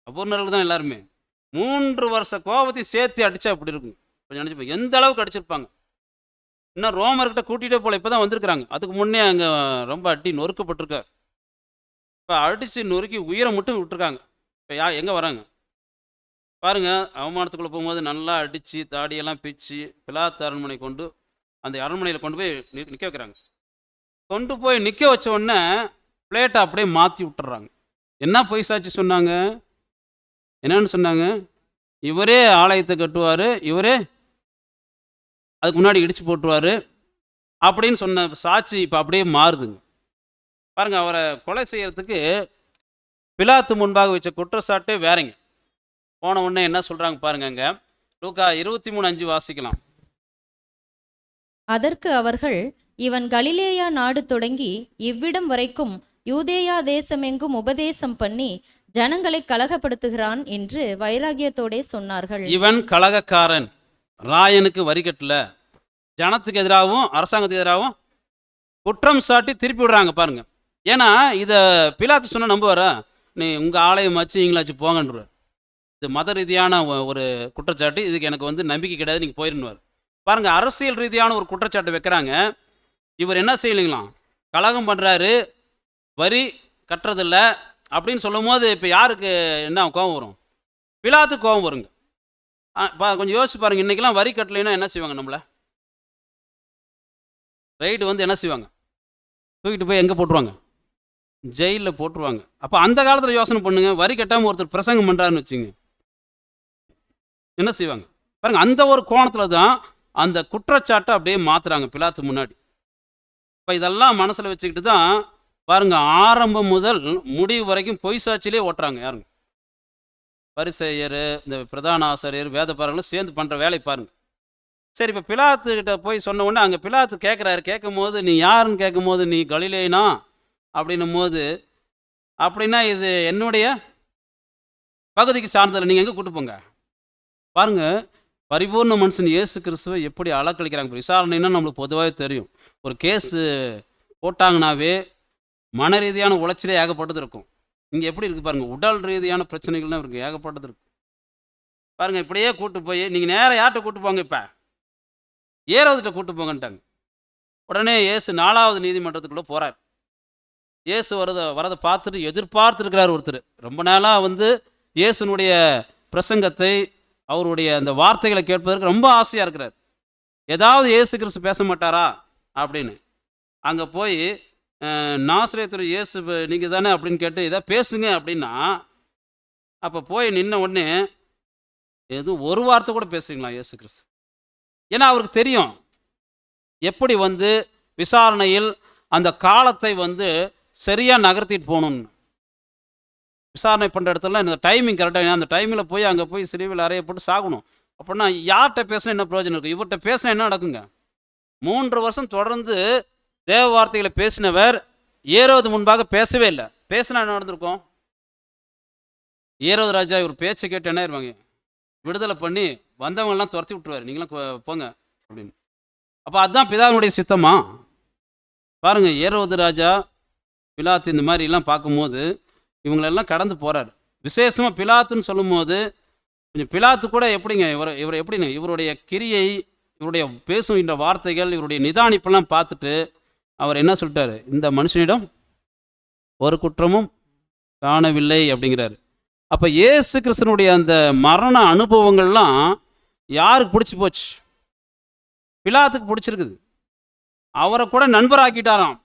அபூர்ணர்கள் தான் எல்லாருமே. 3 வருஷ கோபத்தையும் சேர்த்து அடித்தா அப்படி இருக்கும். கொஞ்சம் நினச்சிப்போம் எந்த அளவுக்கு அடிச்சிருப்பாங்க. இன்னும் ரோமர்கிட்ட கூட்டிகிட்டே போல, இப்போ தான் வந்திருக்கிறாங்க. அதுக்கு முன்னே அங்கே ரொம்ப அடி நொறுக்கப்பட்டிருக்கார். இப்போ அடித்து நொறுக்கி உயிரை மட்டும் விட்டுருக்காங்க. இப்போ எங்கே வராங்க பாருங்கள். அவமானத்துக்குள்ளே போகும்போது நல்லா அடித்து தாடியெல்லாம் பிச்சு பிலாத்து அரண்மனை கொண்டு அந்த அரண்மனையில் கொண்டு போய் நிற்க வைக்கிறாங்க. கொண்டு போய் நிற்க வச்ச உடனே பிளேட்டை அப்படியே மாற்றி விட்டுறாங்க. என்ன பொய் சாட்சி சொன்னாங்க? என்னன்னு சொன்னாங்க? இவரே ஆலயத்தை கட்டுவார், இவரே அதுக்கு முன்னாடி இடித்து போட்டுருவார் அப்படின்னு சொன்ன சாட்சி இப்போ அப்படியே மாறுதுங்க. பாருங்கள், அவரை கொலை செய்யறதுக்கு பிலாத்து முன்பாக வச்ச குற்றச்சாட்டே வேறங்க. போன உடனே என்ன சொல்கிறாங்க பாருங்க. அங்கே லூக்கா 23:5 வாசிக்கலாம். அதற்கு அவர்கள், இவன் கலிலேயா நாடு தொடங்கி இவ்விடம் வரைக்கும் யூதேயா தேசமெங்கும் உபதேசம் பண்ணி ஜனங்களை கலகப்படுத்துகிறான் என்று வைராகியத்தோடே சொன்னார்கள். இவன் கலகக்காரன், ராயனுக்கு வரி கட்டல, ஜனத்துக்கு எதிராகவும் அரசாங்கத்துக்கு எதிராகவும் குற்றம் சாட்டி திருப்பி விடுறாங்க பாருங்க. ஏன்னா இதை பிலாத்து சொன்ன நம்புவாரா? நீ உங்கள் ஆலயம் வச்சு நீங்களாச்சு போங்கன்றார். இது மத ரீதியான ஒரு குற்றச்சாட்டு, இதுக்கு எனக்கு நம்பிக்கை கிடையாது, நீங்கள் போயிருந்துவார். பாருங்க, அரசியல் ரீதியான ஒரு குற்றச்சாட்டு வைக்கிறாங்க. இவர் என்ன செய்யலைங்களாம்? கலகம் பண்ணுறாரு, வரி கட்டுறதில்ல அப்படின்னு சொல்லும் போது இப்போ யாருக்கு என்ன கோபம் வரும்? பிலாத்துக்கு கோபம் வருங்க. கொஞ்சம் யோசிச்சு பாருங்க. இன்றைக்கெல்லாம் வரி கட்டலைன்னா என்ன செய்வாங்க? நம்மளை ரைடு என்ன செய்வாங்க? தூக்கிட்டு போய் எங்கே போட்டுருவாங்க? ஜெயிலில் போட்டுருவாங்க. அப்போ அந்த காலத்தில் யோசனை பண்ணுங்க, வரி கட்டாமல் ஒருத்தர் பிரசங்கம் பண்ணுறாருன்னு வச்சுங்க, என்ன செய்வாங்க பாருங்க. அந்த ஒரு கோணத்தில் தான் அந்த குற்றச்சாட்டை அப்படியே மாற்றுறாங்க பிலாத்து முன்னாடி. இப்போ இதெல்லாம் மனசில் வச்சுக்கிட்டு தான் பாருங்க, ஆரம்பம் முதல் முடிவு வரைக்கும் பொய் சாட்சியிலே ஓட்டுறாங்க. யாருங்க? பரிசேயர், இந்த பிரதான ஆசிரியர், வேதபாரங்களும் சேர்ந்து பண்ணுற வேலை பாருங்க. சரி, இப்போ பிலாத்துக்கிட்ட போய் சொன்ன உடனே அங்கே பிலாத்து கேட்குறாரு. கேட்கும் போது நீ யாருன்னு கேட்கும் போது, நீ கலிலேயனா அப்படின்னும் போது, அப்படின்னா இது என்னுடைய பகுதிக்கு சார்ந்ததில்லை, நீங்கள் எங்கே கூட்டு போங்க பாருங்க. பரிபூர்ண மனுஷன் இயேசு கிறிஸ்துவை எப்படி அலக்களிக்கிறாங்க. விசாரணைன்னா நம்மளுக்கு பொதுவாக தெரியும். ஒரு கேஸு போட்டாங்கனாவே மன ரீதியான உளைச்சலே ஏகப்பட்டது இருக்கும். இங்கே எப்படி இருக்குது பாருங்கள், உடல் ரீதியான பிரச்சனைகள்லாம் இருக்குது, ஏகப்பட்டது இருக்குது பாருங்கள். இப்படியே கூட்டு போய் நீங்கள் நேராக யார்கிட்ட கூட்டு போங்க? இப்போ ஏரோதுகிட்ட கூட்டு போங்கன்ட்டாங்க. உடனே இயேசு 4வது நீதிமன்றத்துக்குள்ளே போகிறார். இயேசு வரதை பார்த்துட்டு எதிர்பார்த்துருக்கிறார் ஒருத்தர். ரொம்ப நாளாக இயேசுனுடைய பிரசங்கத்தை, அவருடைய அந்த வார்த்தைகளை கேட்பதற்கு ரொம்ப ஆசையாக இருக்கிறார். ஏதாவது இயேசு கிறிஸ்து பேச மாட்டாரா அப்படின்னு அங்கே போய், நாசரேத்து இயேசு நீங்கள் தானே அப்படின்னு கேட்டு இதை பேசுங்க அப்படின்னா, அப்போ போய் நின்ன உடனே எதுவும் ஒரு வார்த்தை கூட பேசுறீங்களா இயேசு கிறிஸ்து? ஏன்னா அவருக்கு தெரியும் எப்படி விசாரணையில் அந்த காலத்தை சரியாக நகர்த்திட்டு போகணுன்னு. விசாரணை பண்ணுற இடத்துல இந்த டைமிங் கரெக்டாக, அந்த டைமில் போய் அங்கே போய் சிலுவையில் அறையப்பட்டு சாகணும். அப்படின்னா யார்கிட்ட பேசினா என்ன பிரயோஜனம் இருக்குது? இவர்கிட்ட பேசினா என்ன நடக்குங்க? 3 வருஷம் தொடர்ந்து தேவ வார்த்தைகளை பேசினவர் ஏரோது முன்பாக பேசவே இல்லை. பேசினா என்ன நடந்திருக்கும்? ஏரோது ராஜா இவர் பேச்சை கேட்டு என்ன இருவாங்க? விடுதலை பண்ணி வந்தவங்கெல்லாம் துரத்தி விட்டுருவார், நீங்களாம் போங்க அப்படின்னு. அப்போ அதுதான் பிதாவினுடைய சித்தமா? பாருங்கள், ஏரோது ராஜா, பிலாத்து இந்த மாதிரிலாம் பார்க்கும்போது இவங்களெல்லாம் கடந்து போகிறார். விசேஷமாக பிலாத்துன்னு சொல்லும்போது கொஞ்சம் பிலாத்து கூட எப்படிங்க இவர் எப்படிங்க இவருடைய கிரியை, இவருடைய பேசுகின்ற வார்த்தைகள், இவருடைய நிதானிப்பெல்லாம் பார்த்துட்டு அவர் என்ன சொல்லிட்டாரு, இந்த மனுஷனிடம் ஒரு குற்றமும் காணவில்லை அப்படிங்கிறாரு. அப்போ இயேசு கிறிஸ்தனுடைய அந்த மரண அனுபவங்கள்லாம் யாருக்கு பிடிச்சி போச்சு? பிலாத்துக்கு பிடிச்சிருக்குது. அவரை கூட நண்பராக்கிட்டாராம்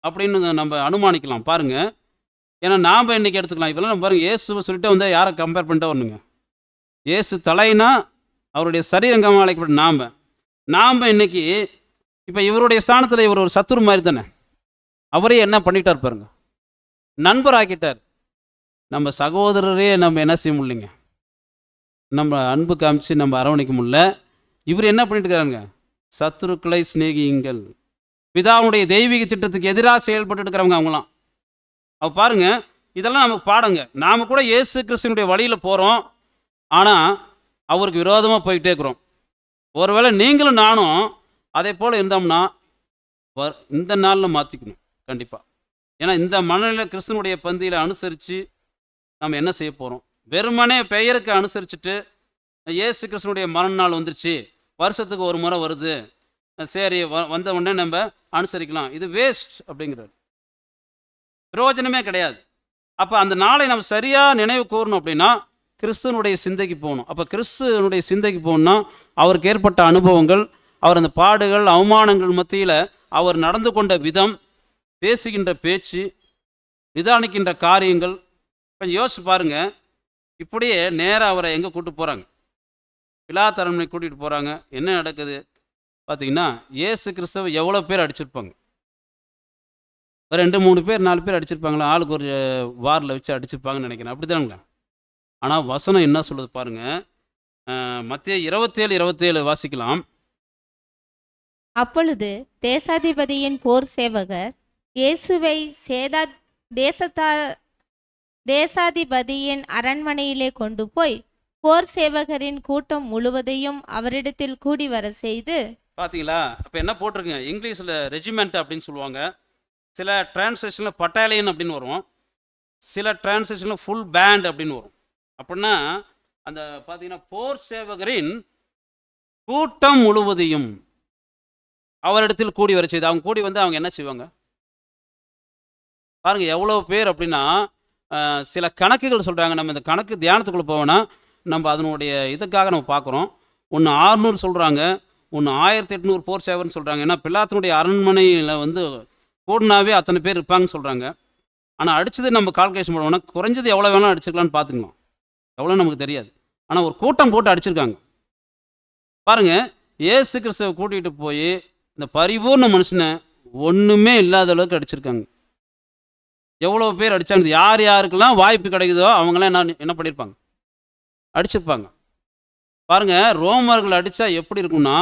அப்படின்னு நம்ம அனுமானிக்கலாம். பாருங்க, ஏன்னா நாம் இன்னைக்கு எடுத்துக்கலாம். இப்போலாம் நம்ம பாருங்கள், இயேசுவை சொல்லிட்டு வந்து யாரை கம்பேர் பண்ணிட்டு வரணுங்க? இயேசு தலைனா அவருடைய சரீரங்கமாக அழைக்கப்பட்ட நாம் இன்னைக்கு இப்போ இவருடைய ஸ்தானத்தில் இவர் ஒரு சத்துரு மாதிரி தானே. அவரே என்ன பண்ணிட்டார் பாருங்க, நண்பராக்கிட்டார். நம்ம சகோதரரே நம்ம என்ன செய்ய முடியலைங்க, நம்ம அன்பு காமிச்சு நம்ம அரவணைக்க முடியல. இவர் என்ன பண்ணிட்டு இருக்காருங்க, சத்துருக்களை சிநேகியுங்கள். பிதாவுடைய தெய்வீக திட்டத்துக்கு எதிராக செயல்பட்டு இருக்கிறவங்க அவங்களாம். அவ பாருங்க, இதெல்லாம் நமக்கு பாடங்க. நாம் கூட இயேசு கிறிஸ்துவனுடைய வழியில் போகிறோம், ஆனால் அவருக்கு விரோதமாக போய்கிட்டே இருக்கிறோம். ஒருவேளை நீங்களும் நானும் அதே போல் இருந்தோம்னா இந்த நாளில் மாற்றிக்கணும் கண்டிப்பாக. ஏன்னா இந்த மனநிலை கிறிஸ்துவனுடைய பந்தியில் அனுசரித்து நம்ம என்ன செய்ய போகிறோம்? வெறுமனே பெயருக்கு அனுசரிச்சுட்டு இயேசு கிறிஸ்துவனுடைய மரண நாள் வந்துருச்சு, வருஷத்துக்கு ஒரு முறை வருது, சரி வந்த உடனே நம்ம அனுசரிக்கலாம், இது வேஸ்ட் அப்படிங்கிறார். பிரயோஜனமே கிடையாது. அப்போ அந்த நாளை நம்ம சரியாக நினைவு கூறணும் அப்படின்னா கிறிஸ்துவனுடைய சிந்தைக்கு போகணும். அப்போ கிறிஸ்துவனுடைய சிந்தைக்கு போகணுன்னா அவருக்கு ஏற்பட்ட அனுபவங்கள், அவர் அந்த பாடுகள் அவமானங்கள் மத்தியில் அவர் நடந்து கொண்ட விதம், பேசுகின்ற பேச்சு, நிதானிக்கின்ற காரியங்கள் கொஞ்சம் யோசிச்சு பாருங்க. இப்படியே நேராக அவரை எங்கே கூப்பிட்டு போகிறாங்க? பிலாத்து அரண்மனை கூட்டிகிட்டு போகிறாங்க. என்ன நடக்குது பார்த்தீங்கன்னா, இயேசு கிறிஸ்துவை எவ்வளோ பேர் அடிச்சிருப்பாங்க? 2-3 பேர் 4 பேர் அடிச்சிருப்பாங்களா? ஆளுக்கு ஒரு வாரில் வச்சு அடிச்சிருப்பாங்கன்னு நினைக்கிறேன். அப்படி தானுங்க. ஆனால் வசனம் என்ன சொல்லுது பாருங்கள், மத்தேயு 27:27 வாசிக்கலாம். அப்பொழுது தேசாதிபதியின் போர் சேவகர் இயேசுவை தேசாதிபதியின் அரண்மனையிலே கொண்டு போய் போர் சேவகரின் கூட்டம் முழுவதையும் அவரிடத்தில் கூடி வர செய்து. பார்த்தீங்களா? அப்போ என்ன போட்டிருக்குங்க, இங்கிலீஷில் ரெஜிமெண்ட் அப்படின்னு சொல்லுவாங்க, சில டிரான்ஸ்லேஷனில் பட்டாலியன் அப்படின்னு வரும், சில டிரான்ஸ்லேஷனில் ஃபுல் பேண்ட் அப்படின்னு வரும். அப்படின்னா அந்த பார்த்தீங்கன்னா போர் சேவகரின் கூட்டம் முழுவதையும் அவரிடத்தில் கூடி வர செய்து. அவங்க கூடி வந்து அவங்க என்ன செய்வாங்க பாருங்கள், எவ்வளோ பேர் அப்படின்னா சில கணக்குகள் சொல்கிறாங்க. நம்ம இந்த கணக்கு தியானத்துக்குள்ளே போவோன்னா நம்ம அதனுடைய இதுக்காக நம்ம பார்க்குறோம். ஒன்று 600 சொல்கிறாங்க, ஒன்று 1800 போர் சேவர்னு சொல்கிறாங்க. ஏன்னா பிலாத்தினுடைய அரண்மனையில் வந்து கூடினாவே அத்தனை பேர் இருப்பாங்கன்னு சொல்கிறாங்க. ஆனால் அடித்தது நம்ம கால்குலேஷன் பண்ணுவோம்னா குறைஞ்சது எவ்வளோ வேணாலும் அடிச்சுக்கலான்னு பார்த்துக்கலாம், எவ்வளோ நமக்கு தெரியாது. ஆனால் ஒரு கூட்டம் போட்டு அடிச்சிருக்காங்க பாருங்கள். இயேசு கிறிஸ்துவை கூட்டிகிட்டு போய் இந்த பரிபூர்ண மனுஷனை ஒன்றுமே இல்லாத அளவுக்கு அடிச்சிருக்காங்க. எவ்வளோ பேர் அடித்தாங்க, யார் யாருக்கெல்லாம் வாய்ப்பு கிடைக்குதோ அவங்களாம் என்ன பண்ணியிருப்பாங்க, அடிச்சிருப்பாங்க. பாருங்கள், ரோமர்கள் அடித்தா எப்படி இருக்குன்னா,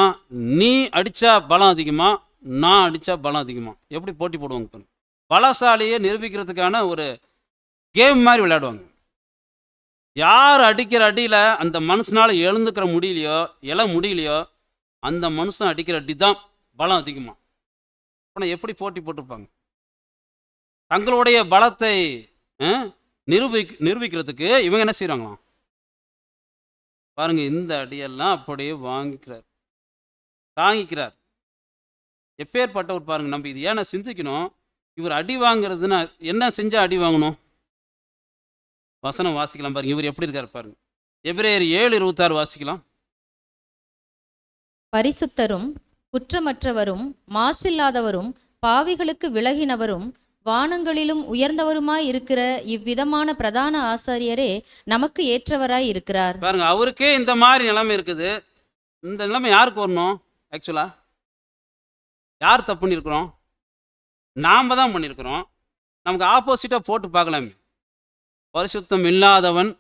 நீ அடித்தா பலம் அதிகமாக, நான் அடித்தா பலம் அதிகமாக, எப்படி போட்டி போடுவாங்க. பலசாலியை நிரூபிக்கிறதுக்கான ஒரு கேம் மாதிரி விளையாடுவாங்க. யார் அடிக்கிற அடியில் அந்த மனுஷனால் எழுந்துக்கிற முடியலையோ அந்த மனுஷன் அடிக்கிற அடி தான் பலம் அதிகமாக. ஆனால் எப்படி போட்டி போட்டிருப்பாங்க? தங்களுடைய பலத்தை நிரூபிக்கிறதுக்கு இவங்க என்ன செய்கிறாங்களாம் பாருங்கள், இந்த அடியெல்லாம் அப்படியே தாங்கிக்கிறார். எப்பேற்பட்டவர் பாருங்கள். நம்ம இது ஏன்னா சிந்திக்கணும், இவர் அடி வாங்கிறதுனா என்ன செஞ்சால் அடி வாங்கணும்? வசனம் வாசிக்கலாம் பாருங்க, இவர் எப்படி இருக்கார் பாருங்க. எபிரேயர் 7:26 வாசிக்கலாம். பரிசுத்தரும் குற்றமற்றவரும் மாசில்லாதவரும் பாவிகளுக்கு விலகினவரும் வானங்களிலும் உயர்ந்தவருமாய் இருக்கிற இவ்விதமான பிரதான ஆசாரியரே நமக்கு ஏற்றவராய் இருக்கிறார். பாருங்க, அவருக்கே இந்த மாதிரி நிலைமை இருக்குது. இந்த நிலைமை யாருக்கு வரணும்? ஆக்சுவலா யார் தப்பு பண்ணியிருக்கிறோம்? நாம் தான் பண்ணியிருக்கிறோம். நமக்கு ஆப்போசிட்டாக போட்டு பார்க்கலாமே. பரிசுத்தம் இல்லாதவன்,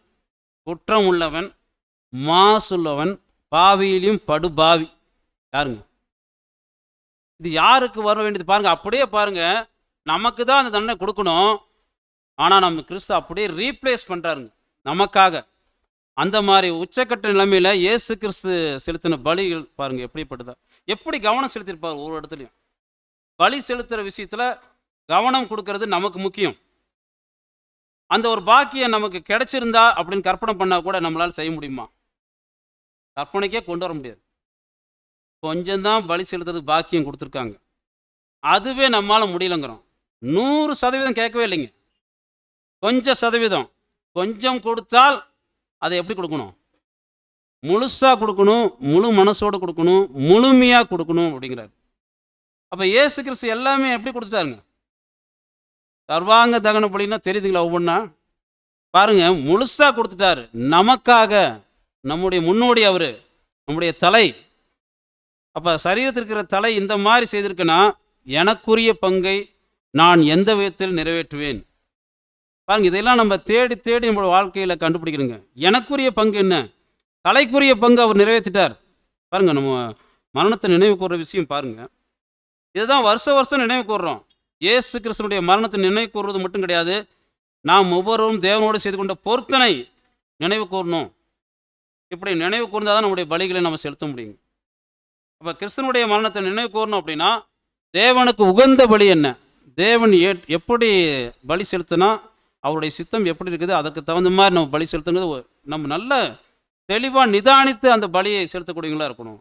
குற்றம் உள்ளவன், மாசுள்ளவன், பாவியிலும் படுபாவி. யாருங்க இது? யாருக்கு வர வேண்டியது பாருங்க. அப்படியே பாருங்க, நமக்கு தான் அந்த தண்டனை கொடுக்கணும். ஆனால் நம்ம கிறிஸ்து அப்படியே ரீப்ளேஸ் பண்ணுறாருங்க நமக்காக. அந்த மாதிரி உச்சக்கட்ட நிலைமையில இயேசு கிறிஸ்து செலுத்தின பலிகள் பாருங்க எப்படிப்பட்டதா, எப்படி கவனம் செலுத்தியிருப்பார் ஒரு இடத்துலையும். பலி செலுத்துகிற விஷயத்துல கவனம் கொடுக்கறது நமக்கு முக்கியம். அந்த ஒரு பாக்கியம் நமக்கு கிடைச்சிருந்தா அப்படின்னு கற்பனை பண்ணா கூட நம்மளால செய்ய முடியுமா? கற்பனைக்கே கொண்டு வர முடியாது. கொஞ்சம் தான் பலி செலுத்துறதுக்கு பாக்கியம் கொடுத்துருக்காங்க, அதுவே நம்மளால முடியலங்கிறோம். 100% கேட்கவே இல்லைங்க, கொஞ்சம் சதவீதம். கொஞ்சம் கொடுத்தால் அதை எப்படி கொடுக்கணும்? முழுசாக கொடுக்கணும், முழு மனசோடு கொடுக்கணும், முழுமையாக கொடுக்கணும் அப்படிங்கிறார். அப்போ இயேசு கிறிஸ்து எல்லாமே எப்படி கொடுத்துட்டாருங்க? சர்வாங்க தகன பலின்னா தெரியுதுங்களா? ஒவ்வொன்றா பாருங்க, முழுசாக கொடுத்துட்டாரு நமக்காக. நம்முடைய முன்னோடி அவர், நம்முடைய தலை. அப்போ சரீரத்தில் இருக்கிற தலை இந்த மாதிரி செய்திருக்குன்னா எனக்குரிய பங்கை நான் எந்த விதத்தில் நிறைவேற்றுவேன்? பாருங்க, இதெல்லாம் நம்ம தேடி தேடி நம்மளோட வாழ்க்கையில் கண்டுபிடிக்கணுங்க. எனக்குரிய பங்கு என்ன? தலைக்குரிய பங்கு அவர் நிறைவேற்றிட்டார். பாருங்க, நம்ம மரணத்தை நினைவு கூறுற விஷயம் பாருங்க, இதுதான் வருஷம் நினைவு கூறுறோம். இயேசு கிறிஸ்துனுடைய மரணத்தை நினைவு கூறுறது மட்டும் கிடையாது, நாம் ஒவ்வொருவரும் தேவனோடு செய்து கொண்ட பொருத்தனை நினைவு கூறணும். இப்படி நினைவு கூர்ந்தால் தான் நம்முடைய பலிகளை நம்ம செலுத்த முடியும். அப்போ கிறிஸ்துனுடைய மரணத்தை நினைவு கூறணும் அப்படின்னா தேவனுக்கு உகந்த பலி என்ன, தேவன் எப்படி பலி செலுத்தினா அவருடைய சித்தம் எப்படி இருக்குது, அதற்கு தகுந்த மாதிரி நம்ம பலி செலுத்துங்கிறது நம்ம நல்ல தெளிவாக நிதானித்து அந்த பலியை செலுத்தக்கூடியவங்களா இருக்கணும்.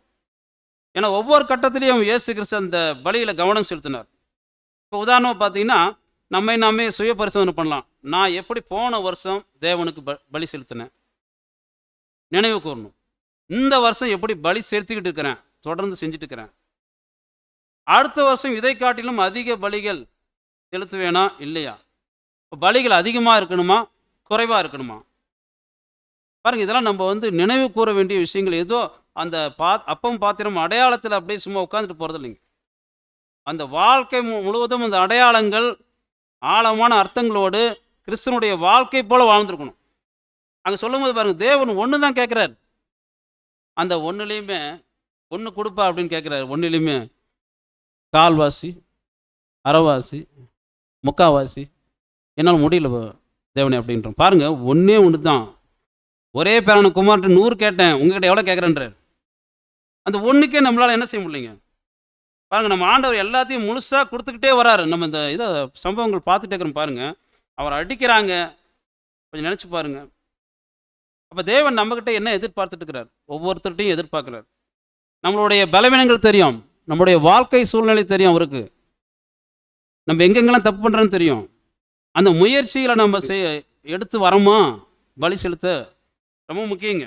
ஏன்னா ஒவ்வொரு கட்டத்திலையும் இயேசு கிறிஸ்து அந்த பலியில் கவனம் செலுத்தினார். இப்போ உதாரணமாக பார்த்தீங்கன்னா நாமே சுய பரிசோதனை பண்ணலாம். நான் எப்படி போன வருஷம் தேவனுக்கு பலி செலுத்தினேன் நினைவு கூறணும். இந்த வருஷம் எப்படி பலி செலுத்திக்கிட்டு இருக்கிறேன், தொடர்ந்து செஞ்சுட்டு இருக்கிறேன். அடுத்த வருஷம் இதை காட்டிலும் அதிக பலிகள் செலுத்துவேனா இல்லையா? பலிகள் அதிகமாக இருக்கணுமா குறைவாக இருக்கணுமா? பாருங்க, இதெல்லாம் நம்ம நினைவு கூற வேண்டிய விஷயங்கள். ஏதோ அந்த அப்பம் பாத்திரம் அடையாளத்தில் அப்படியே சும்மா உட்காந்துட்டு போகிறது இல்லைங்க. அந்த வாழ்க்கை முழுவதும் அந்த அடையாளங்கள் ஆழமான அர்த்தங்களோடு கிறிஸ்துவனுடைய வாழ்க்கை போல வாழ்ந்துருக்கணும். அங்கே சொல்லும்போது பாருங்க, தேவன் ஒன்று தான் கேட்குறாரு. அந்த ஒன்றுலேயுமே ஒன்று கொடுப்பா அப்படின்னு கேட்குறாரு. ஒன்றுலேயுமே கால்வாசி, அரைவாசி, முக்காவாசி என்னால் முடியல தேவனே அப்படின்றோம். பாருங்க, ஒன்றே ஒன்று தான். ஒரே பேரான குமார்கிட்ட 100 கேட்டேன், உங்ககிட்ட எவ்வளோ கேட்குறேன்றார். அந்த ஒன்றுக்கே நம்மளால் என்ன செய்ய முடியலைங்க. பாருங்கள், நம்ம ஆண்டவர் எல்லாத்தையும் முழுசாக கொடுத்துக்கிட்டே வராரு. நம்ம இந்த இதை சம்பவங்கள் பார்த்துட்டே இருக்கிறோம். பாருங்கள், அவர் அடிக்கிறாங்க, கொஞ்சம் நினச்சி பாருங்கள். அப்போ தேவன் நம்மக்கிட்ட என்ன எதிர்பார்த்துட்டு இருக்கிறார்? ஒவ்வொருத்தர்கிட்டையும் எதிர்பார்க்குறார். நம்மளுடைய பலவீனங்கள் தெரியும், நம்மளுடைய வாழ்க்கை சூழ்நிலை தெரியும் அவருக்கு, நம்ம எங்கெங்கெல்லாம் தப்பு பண்ணுறோன்னு தெரியும். அந்த முயற்சிகளை நம்ம எடுத்து வரோமா பலி செலுத்த ரொம்ப முக்கியங்க.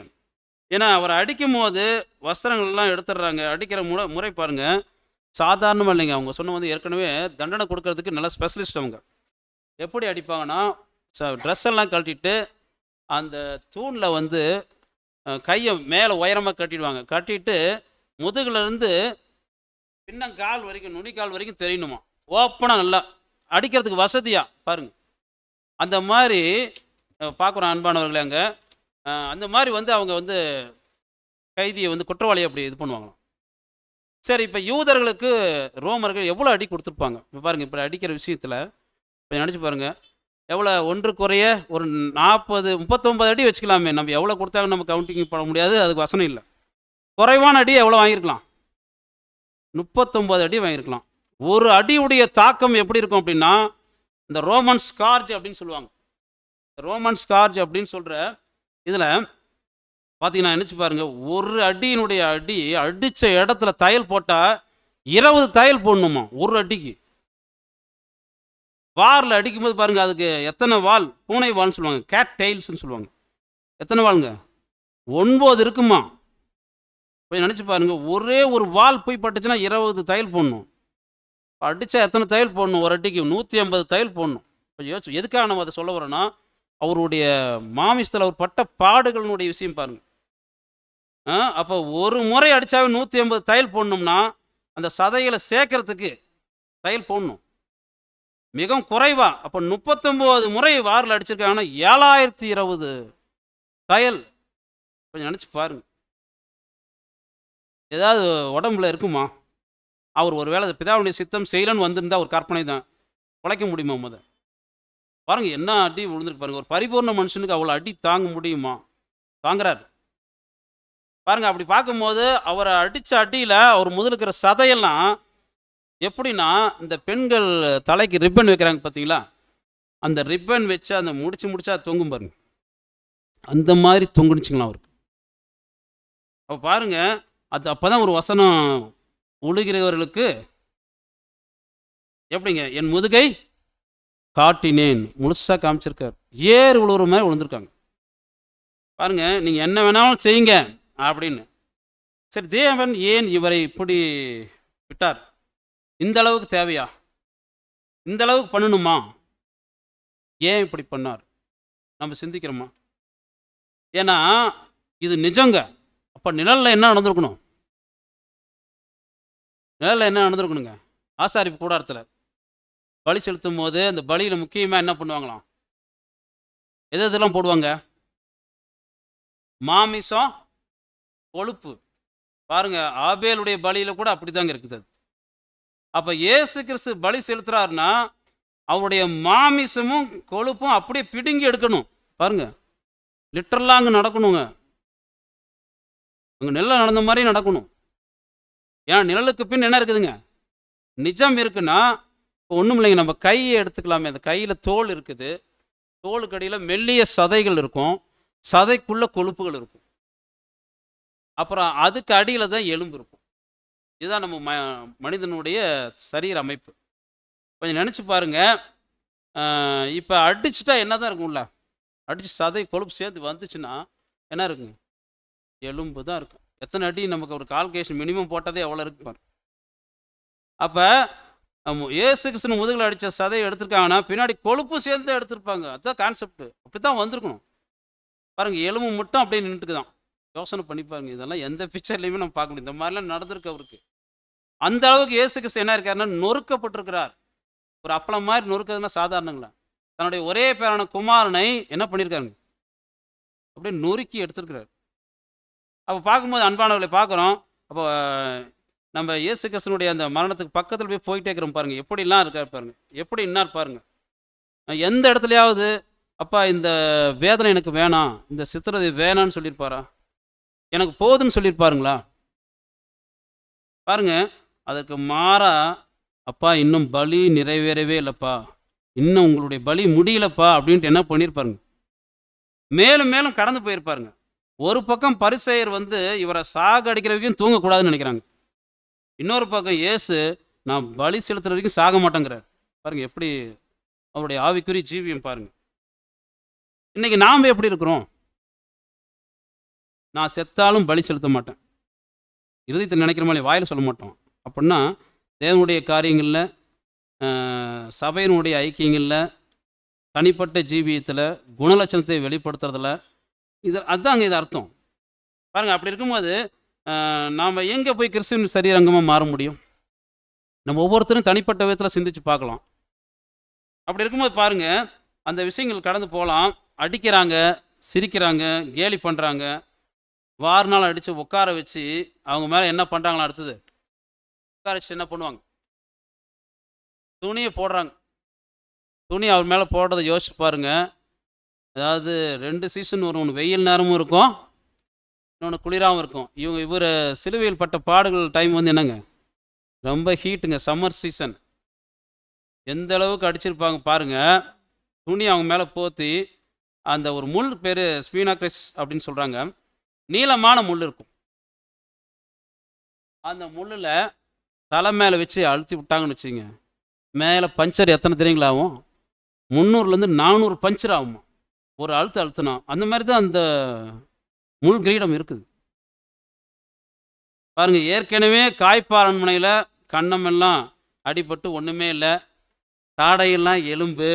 ஏன்னா அவரை அடிக்கும் போது வஸ்திரங்கள்லாம் எடுத்துடுறாங்க. அடிக்கிற முறை பாருங்கள், சாதாரணமாக இல்லைங்க. அவங்க சொன்ன ஏற்கனவே தண்டனை கொடுக்கறதுக்கு நல்ல ஸ்பெஷலிஸ்ட். அவங்க எப்படி அடிப்பாங்கன்னா ட்ரெஸ் எல்லாம் கழட்டிட்டு அந்த தூணில் கையை மேலே உயரமாக கட்டிடுவாங்க. கட்டிட்டு முதுகுலேருந்து பின்னங்கால் வரைக்கும், நுனிக்கால் வரைக்கும் தெரியணுமா, ஓப்பனாக நல்லா அடிக்கிறதுக்கு வசதியாக. பாருங்கள், அந்த மாதிரி பார்க்குறோம் அன்பானவர்களே. அங்கே அந்த மாதிரி அவங்க கைதியை குற்றவாளியை அப்படி இது பண்ணுவாங்களாம். சரி, இப்போ யூதர்களுக்கு ரோமர்கள் எவ்வளோ அடி கொடுத்துருப்பாங்க. இப்போ பாருங்கள், இப்போ அடிக்கிற விஷயத்தில் இப்போ நினச்சி பாருங்கள், எவ்வளோ ஒன்று குறைய ஒரு 39 அடி வச்சுக்கலாமே. நம்ம எவ்வளோ கொடுத்தாங்க நம்ம கவுண்டிங் பண்ண முடியாது, அதுக்கு வசனம் இல்லை. குறைவான அடி எவ்வளோ வாங்கியிருக்கலாம்? 39 அடி வாங்கியிருக்கலாம். ஒரு அடியுடைய தாக்கம் எப்படி இருக்கும் அப்படின்னா இந்த ரோமன் ஸ்கார்ஜ் அப்படின்னு சொல்லுவாங்க. ரோமன் ஸ்கார்ஜ் அப்படின்னு சொல்கிற இதில் பார்த்தீங்கன்னா நினச்சி பாருங்கள், ஒரு அடியினுடைய அடி அடித்த இடத்துல தையல் போட்டால் 20 தையல் போடணுமா ஒரு அடிக்கு. வாரில் அடிக்கும்போது பாருங்கள், அதுக்கு எத்தனை வால், பூனை வால்னு சொல்லுவாங்க, கேட் டெய்ல்ஸ்ன்னு சொல்லுவாங்க. எத்தனை வாளுங்க? 9 இருக்குமா. போய் நினச்சி பாருங்கள், ஒரே ஒரு வால் போய் பட்டுச்சுன்னா 20 தையல் போடணும். அடித்தா எத்தனை தையல் போடணும் ஒரு அடிக்கு? 150 தையல் போடணும். இப்போ யோசிச்சு எதுக்காக நம்ம அதை சொல்ல வரோன்னா அவருடைய மாமிசத்தில் அவர் பட்ட பாடுகளினுடைய விஷயம் பாருங்கள். அப்போ ஒரு முறை அடித்தாவே 150 தையல் போடணும்னா அந்த சதைகளை சேர்க்கறதுக்கு தையல் போடணும் மிகவும் குறைவா. அப்போ 39 முறை வாரில் அடிச்சிருக்காங்கன்னா 7020 தையல். கொஞ்சம் நினச்சி பாருங்க, ஏதாவது உடம்புல இருக்குமா? அவர் ஒரு வேளை பிதாவுடைய சித்தம் செய்யலன்னு வந்திருந்தா ஒரு கற்பனை தான், உழைக்க முடியுமா? பாருங்க, என்ன அடி விழுந்துருக்கு பாருங்க. ஒரு பரிபூர்ண மனுஷனுக்கு அவ்வளோ அடி தாங்க முடியுமா? தாங்குறாரு பாருங்க. அப்படி பார்க்கும்போது அவரை அடித்த அடியில் அவர் முதல்ல இருக்கிற சதையெல்லாம் எப்படின்னா, இந்த பெண்கள் தலைக்கு ரிப்பன் வைக்கிறாங்க பார்த்தீங்களா, அந்த ரிப்பன் வச்சு அந்த முடிச்சா தொங்கும் பாருங்க, அந்த மாதிரி தொங்குனுச்சுங்களா அவருக்கு. அப்போ பாருங்க, அது அப்போ தான் ஒரு வசனம் உழுகிறவர்களுக்கு எப்படிங்க, என் முதுகை காட்டினேன், முழுசாக காமிச்சிருக்கார். ஏறு விழுவுற மாதிரி விழுந்திருக்காங்க பாருங்க. நீங்கள் என்ன வேணாலும் செய்யுங்க அப்படின்னு. சரி, தேவன் ஏன் இவரை இப்படி விட்டார்? இந்த அளவுக்கு தேவையா? இந்த அளவுக்கு பண்ணணுமா? ஏன் இப்படி பண்ணார்? நம்ம சிந்திக்கிறோமா? ஏன்னா இது நிஜங்க. அப்போ நிழலில் என்ன நடந்திருக்கணும்? நிழலில் என்ன நடந்திருக்கணுங்க? ஆசாரிப்பு கூடாரத்தில் பலி செலுத்தும் போது அந்த பலியில் முக்கியமாக என்ன பண்ணுவாங்களாம்? எதெல்லாம் போடுவாங்க? மாமிசம், கொழுப்பு. பாருங்க, ஆபேலுடைய பலியில் கூட அப்படிதாங்க இருக்குது. அப்போ இயேசு கிறிஸ்து பலி செலுத்துறாருன்னா அவருடைய மாமிசமும் கொழுப்பும் அப்படியே பிடுங்கி எடுக்கணும். பாருங்க, லிட்டரலாக அங்கே நடக்கணுங்க. அங்கே நிழல் நடந்த மாதிரி நடக்கணும். ஏன்னா நிழலுக்கு பின் என்ன இருக்குதுங்க? நிஜம் இருக்குன்னா இப்போ ஒன்றும் இல்லைங்க. நம்ம கையை எடுத்துக்கலாமே, அந்த கையில் தோல் இருக்குது, தோலுக்கு அடியில் மெல்லிய சதைகள் இருக்கும், சதைக்குள்ள கொழுப்புகள் இருக்கும், அப்புறம் அதுக்கு அடியில் தான் எலும்பு இருக்கும். இதுதான் நம்ம மனிதனுடைய சரீர அமைப்பு. கொஞ்சம் நினச்சி பாருங்க. இப்போ அடிச்சுட்டா என்ன தான் இருக்கும்ல? அடித்து சதை கொழுப்பு சேர்த்து வந்துச்சுன்னா என்ன இருக்குங்க? எலும்பு தான் இருக்கும். எத்தனை அடி நமக்கு ஒரு கால்குலேஷன் மினிமம் போட்டதே எவ்வளோ இருக்கு பாருங்க. அப்போ இயேசு கிறிஸ்து முதுகில் அடித்த சதையை எடுத்திருக்காங்கன்னா பின்னாடி கொழுப்பு சேர்ந்து தான் எடுத்திருப்பாங்க. அதுதான் கான்செப்ட். அப்படி தான் வந்திருக்கணும் பாருங்க. எலும்பு மட்டும் அப்படியே நின்றுட்டு தான். யோசனை பண்ணி பாருங்க. இதெல்லாம் எந்த பிக்சர்லையுமே நம்ம பார்க்க முடியும். இந்த மாதிரிலாம் நடந்திருக்கு அவருக்கு. அந்த அளவுக்கு இயேசு கிறிஸ்து என்ன இருக்காருன்னா நொறுக்கப்பட்டிருக்கிறார். ஒரு அப்பளம் மாதிரி நொறுக்கிறதுனா சாதாரணங்களா? தன்னுடைய ஒரே பேரான குமாரனை என்ன பண்ணியிருக்காருங்க? அப்படியே நொறுக்கி எடுத்திருக்கிறார். அப்போ பார்க்கும்போது அன்பானவர்களை பார்க்குறோம். அப்போ நம்ம இயேசு கிறிஸ்துனுடைய அந்த மரணத்துக்கு பக்கத்தில் போய் போயிட்டே இருக்கிறோம் பாருங்க. எப்படிலாம் இருக்கார் பாருங்க, எப்படி இன்னார் பாருங்க. எந்த இடத்துலையாவது அப்பா இந்த வேதனை எனக்கு வேணாம், இந்த சித்திரதை வேணான்னு சொல்லியிருப்பாரா? எனக்கு போதுன்னு சொல்லியிருப்பாருங்களா? பாருங்க, அதற்கு மாறா அப்பா இன்னும் பலி நிறைவேறவே இல்லைப்பா, இன்னும் உங்களுடைய பலி முடியலப்பா அப்படின்ட்டு என்ன பண்ணியிருப்பாருங்க? மேலும் மேலும் கடந்து போயிருப்பாருங்க. ஒரு பக்கம் பரிசேயர் இவரை சாகடிக்கிற வரைக்கும் தூங்கக்கூடாதுன்னு நினைக்கிறாங்க. இன்னொரு பக்கம் இயேசு நான் பலி செலுத்துற வரைக்கும் சாக மாட்டேங்கிறார். பாருங்க எப்படி அவருடைய ஆவிக்குரிய ஜீவியம் பாருங்க. இன்னைக்கு நாம் எப்படி இருக்கிறோம்? நான் செத்தாலும் பலி செலுத்த மாட்டேன், இருதயத்தில் நினைக்கிற மாதிரி வாயில் சொல்ல மாட்டோம். அப்படின்னா தேவனுடைய காரியங்களில், சபையினுடைய ஐக்கியங்களில், தனிப்பட்ட ஜீவியத்தில், குணலட்சணத்தை வெளிப்படுத்துறதுல அதுதாங்க இது அர்த்தம் பாருங்கள். அப்படி இருக்கும்போது நாம் எங்கே போய் கிறிஸ்துவின் சரீரங்கமாக மாற முடியும்? நம்ம ஒவ்வொருத்தரும் தனிப்பட்ட விதத்தில் சிந்திச்சு பார்க்கலாம். அப்படி இருக்கும்போது பாருங்கள், அந்த விஷயங்கள் கடந்து போகலாம். அடிக்கிறாங்க, சிரிக்கிறாங்க, கேலி பண்ணுறாங்க, வாரநாள் அடித்து உட்கார வச்சு அவங்க மேலே என்ன பண்ணுறாங்களா? அடுத்தது உட்கார வச்சு என்ன பண்ணுவாங்க? துணியை போடுறாங்க. துணி அவர் மேலே போடுறதை யோசிச்சு பாருங்க. அதாவது 2 சீசன் வரும். ஒன்று வெயில் நேரமும் இருக்கும், இன்னொன்று குளிராகவும் இருக்கும். இவர் சிலுவையில் பட்ட பாடுகள் டைம் என்னங்க? ரொம்ப ஹீட்டுங்க, சம்மர் சீசன். எந்த அளவுக்கு அடிச்சிருப்பாங்க பாருங்க. துணி அவங்க மேலே போத்தி அந்த ஒரு முள் பேர் ஸ்பீனாக்ரிஸ் அப்படின்னு சொல்கிறாங்க, நீளமான முள் இருக்கும். அந்த முள்ளில் தலை மேலே வச்சு அழுத்தி விட்டாங்கன்னு வச்சுங்க, மேலே பஞ்சர் எத்தனை தெரியுங்களா ஆகும்? 300லேருந்து 400 பஞ்சர் ஆகுமா ஒரு அழுத்தினா. அந்த மாதிரி தான் அந்த முள் கிரீடம் இருக்குது பாருங்க. ஏற்கனவே காய்ப்பார் அரண்மனையில் கண்ணமெல்லாம் அடிபட்டு ஒன்றுமே இல்லை, தாடையெல்லாம் எலும்பு,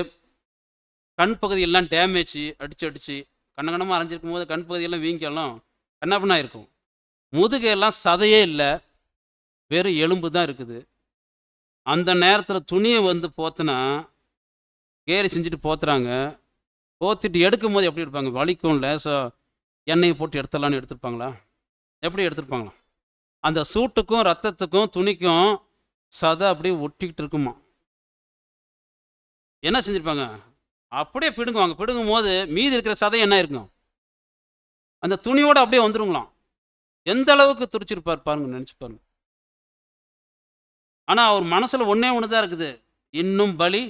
கண் பகுதியெல்லாம் டேமேஜ், அடித்து கண்ணமாக அரைஞ்சிருக்கும் போது கண் பகுதியெல்லாம் வீங்கெல்லாம் கண்ணப்பண்ணா இருக்கும். முதுகையெல்லாம் சதையே இல்லை, வெறும் எலும்பு தான் இருக்குது. அந்த நேரத்தில் துணியை போத்துனா கேரி செஞ்சுட்டு போத்துறாங்க. போத்திட்டு எடுக்கும் போது எப்படி எடுப்பாங்க? வலிக்கும், லேசாக எண்ணெயை போட்டு எடுத்துடலான்னு எடுத்துருப்பாங்களா? எப்படி எடுத்துருப்பாங்களா? அந்த சூட்டுக்கும் ரத்தத்துக்கும் துணிக்கும் சதை அப்படியே ஒட்டிக்கிட்டு இருக்குமா. என்ன செஞ்சுருப்பாங்க? அப்படியே பிடுங்குவாங்க. பிடுங்கும் போது மீதி இருக்கிற சதை என்ன இருக்கும்? அந்த துணியோடு அப்படியே வந்துருங்களாம். எந்த அளவுக்கு துடிச்சிருப்பார் பாருங்க, நினச்சி பாருங்க. ஆனால் அவர் மனசில் ஒன்றே ஒன்று தான் இருக்குது, இன்னும் பலி